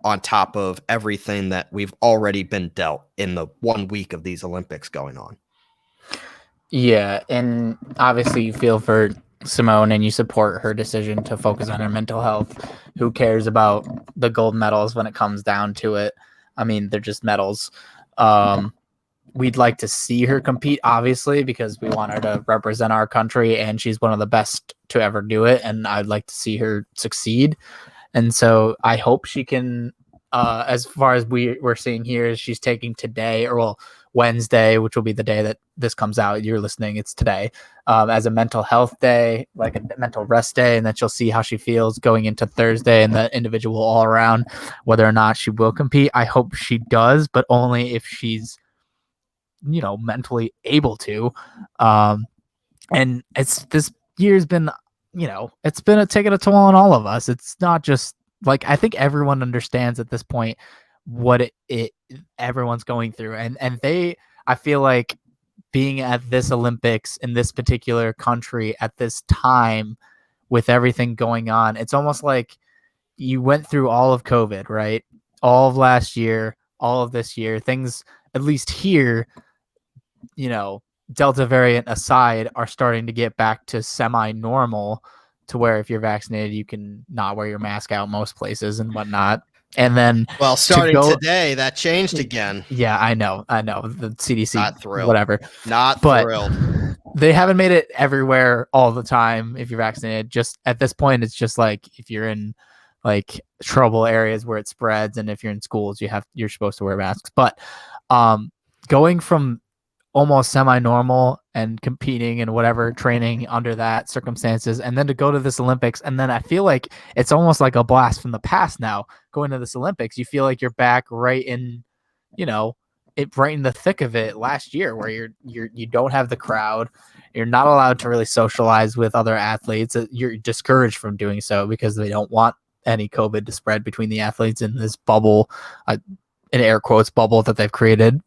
on top of everything that we've already been dealt in the 1 week of these Olympics going on. Yeah, and obviously you feel for Simone and you support her decision to focus on her mental health. Who cares about the gold medals when it comes down to it? I mean, they're just medals. We'd like to see her compete, obviously, because we want her to represent our country, and she's one of the best to ever do it, and I'd like to see her succeed. And so I hope she can, as far as we're seeing here, she's taking today, or Wednesday, which will be the day that this comes out. You're listening, it's today, as a mental health day, like a mental rest day, and then she'll see how she feels going into Thursday and the individual all around, whether or not she will compete. I hope she does, but only if she's, mentally able to. And this year's been, it's been taking a toll on all of us. It's not just like, I think everyone understands at this point what it everyone's going through, and I feel like being at this Olympics in this particular country at this time with everything going on. It's almost like you went through all of COVID, right? All of last year, all of this year, things, at least here, Delta variant aside, are starting to get back to semi-normal, to where if you're vaccinated, you can not wear your mask out most places and whatnot. And then, well, starting today, that changed again. Yeah, I know. The CDC, not thrilled. Whatever. Not but thrilled. They haven't made it everywhere all the time. If you're vaccinated, just at this point, it's just like if you're in like trouble areas where it spreads, and if you're in schools, you're supposed to wear masks. But going from almost semi-normal and competing and whatever, training under that circumstances, and then to go to this Olympics, and then I feel like it's almost like a blast from the past now. Going to this Olympics, you feel like you're back right in, right in the thick of it last year, where you don't have the crowd, you're not allowed to really socialize with other athletes, you're discouraged from doing so because they don't want any COVID to spread between the athletes in this bubble, in air quotes bubble that they've created,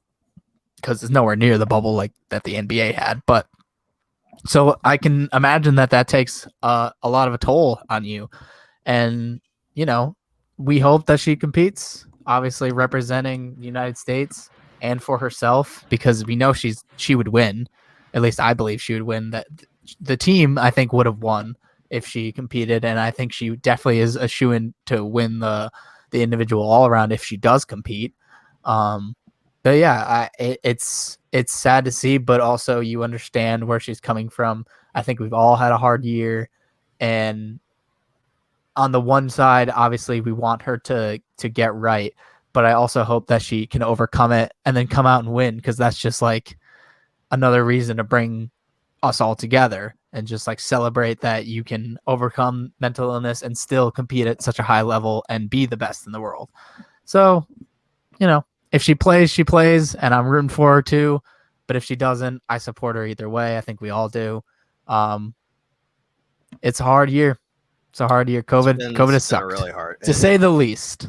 because it's nowhere near the bubble like that the NBA had. But so I can imagine that takes a lot of a toll on you. And, we hope that she competes, obviously representing the United States and for herself, because we know she would win. At least I believe she would win. That the team, I think, would have won if she competed. And I think she definitely is a shoo-in to win the individual all around if she does compete. But yeah, it's sad to see, but also you understand where she's coming from. I think we've all had a hard year, and on the one side, obviously we want her to get right, but I also hope that she can overcome it and then come out and win, because that's just like another reason to bring us all together and just like celebrate that you can overcome mental illness and still compete at such a high level and be the best in the world. So, if she plays, she plays, and I'm rooting for her too. But if she doesn't, I support her either way. I think we all do. It's a hard year. It's a hard year. COVID has sucked, really hard, to say the least.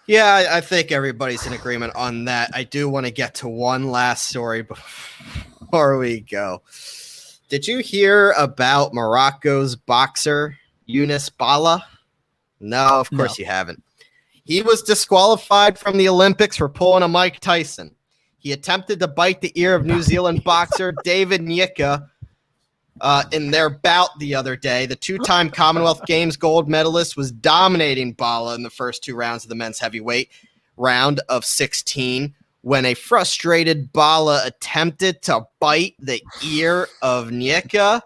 Yeah, I think everybody's in agreement on that. I do want to get to one last story before we go. Did you hear about Morocco's boxer, Younes Bala? No, of course you haven't. He was disqualified from the Olympics for pulling a Mike Tyson. He attempted to bite the ear of New Zealand boxer David Nyika in their bout the other day. The two-time Commonwealth Games gold medalist was dominating Bala in the first two rounds of the men's heavyweight round of 16 when a frustrated Bala attempted to bite the ear of Nyika.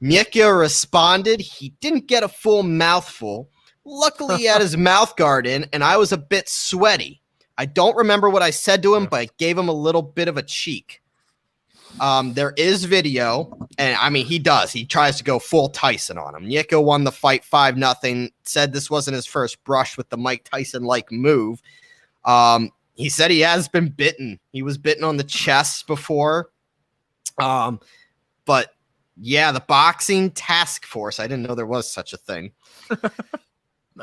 Nyika responded. He didn't get a full mouthful. Luckily, he had his mouth guard in, and I was a bit sweaty. I don't remember what I said to him, but I gave him a little bit of a cheek. There is video, and I mean, he does. He tries to go full Tyson on him. Nyika won the fight 5-0, said this wasn't his first brush with the Mike Tyson-like move. He said he has been bitten. He was bitten on the chest before. But yeah, the boxing task force, I didn't know there was such a thing,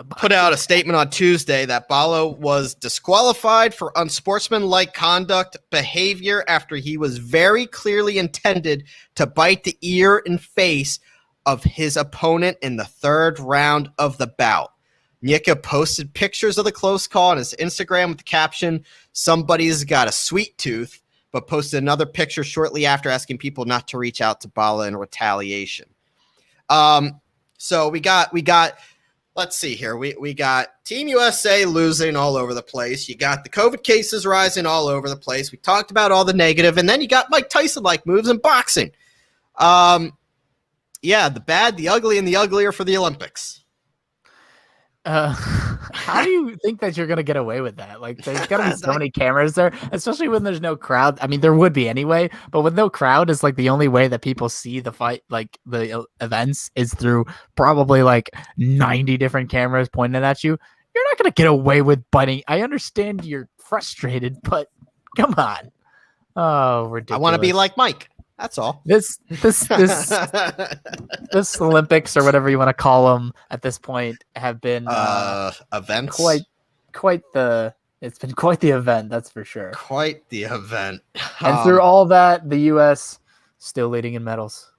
put out a statement on Tuesday that Bala was disqualified for unsportsmanlike conduct behavior after he was very clearly intended to bite the ear and face of his opponent in the third round of the bout. Nyika posted pictures of the close call on his Instagram with the caption, "Somebody's got a sweet tooth," but posted another picture shortly after asking people not to reach out to Bala in retaliation. So we got let's see here. We got Team USA losing all over the place. You got the COVID cases rising all over the place. We talked about all the negative, and then you got Mike Tyson-like moves in boxing. Yeah, the bad, the ugly, and the uglier for the Olympics. How do you think that you're gonna get away with that? Like, there's gotta be so many cameras there, especially when there's no crowd. I mean, there would be anyway, but with no crowd, is like the only way that people see the fight, like the events, is through probably like 90 different cameras pointed at you. You're not gonna get away with biting. I understand you're frustrated, but come on. Oh, ridiculous. I want to be like Mike. That's all. This Olympics, or whatever you want to call them at this point, have been events. Quite the It's been quite the event, that's for sure. Quite the event. And through all that, the U.S. still leading in medals.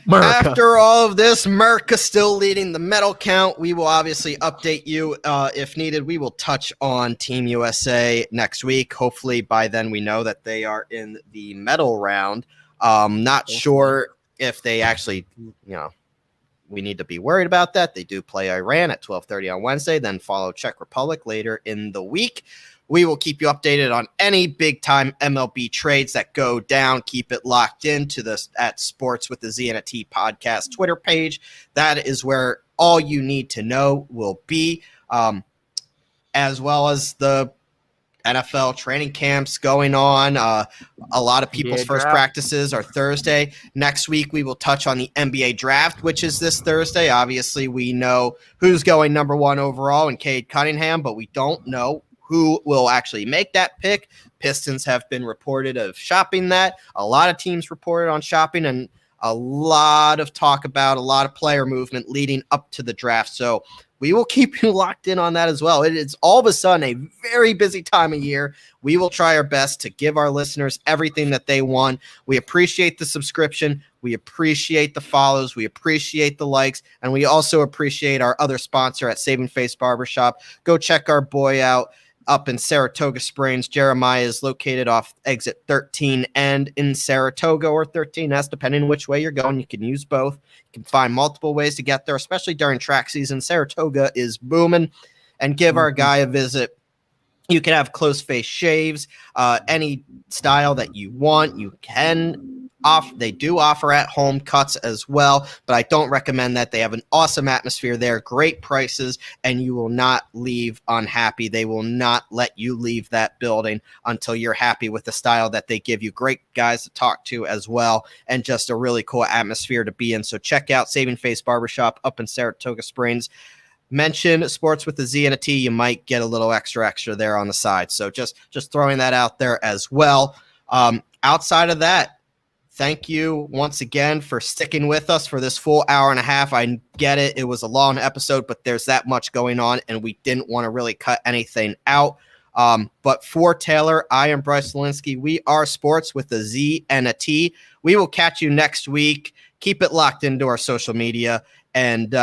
After all of this, Merca still leading the medal count. We will obviously update you if needed. We will touch on Team USA next week. Hopefully by then we know that they are in the medal round. Not sure if they actually, we need to be worried about that. They do play Iran at 12:30 on Wednesday, then follow Czech Republic later in the week. We will keep you updated on any big-time MLB trades that go down. Keep it locked into this at Sports with the Z and a T podcast Twitter page. That is where all you need to know will be, as well as the NFL training camps going on. A lot of people's first practices are Thursday. Next week, we will touch on the NBA draft, which is this Thursday. Obviously, we know who's going number 1 overall in Cade Cunningham, but we don't know who will actually make that pick. Pistons have been reported of shopping that. A lot of teams reported on shopping, and a lot of talk about a lot of player movement leading up to the draft. So we will keep you locked in on that as well. It is all of a sudden a very busy time of year. We will try our best to give our listeners everything that they want. We appreciate the subscription. We appreciate the follows. We appreciate the likes. And we also appreciate our other sponsor at Saving Face Barbershop. Go check our boy out up in Saratoga Springs. Jeremiah is located off exit 13 and in Saratoga, or 13S, depending on which way you're going. You can use both. You can find multiple ways to get there, especially during track season. Saratoga is booming. And give our guy a visit. You can have close face shaves, any style that you want. You can they do offer at home cuts as well, but I don't recommend that. They have an awesome atmosphere there, great prices, and you will not leave unhappy. They will not let you leave that building until you're happy with the style that they give you. Great guys to talk to as well, and just a really cool atmosphere to be in. So check out Saving Face Barbershop up in Saratoga Springs. Mention Sports with the Z and a T. You might get a little extra there on the side. So just throwing that out there as well. Outside of that, thank you once again for sticking with us for this full hour and a half. I get it. It was a long episode, but there's that much going on, and we didn't want to really cut anything out. But for Taylor, I am Bryce Linsky. We are Sports with a Z and a T. We will catch you next week. Keep it locked into our social media, and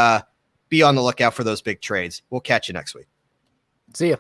be on the lookout for those big trades. We'll catch you next week. See ya.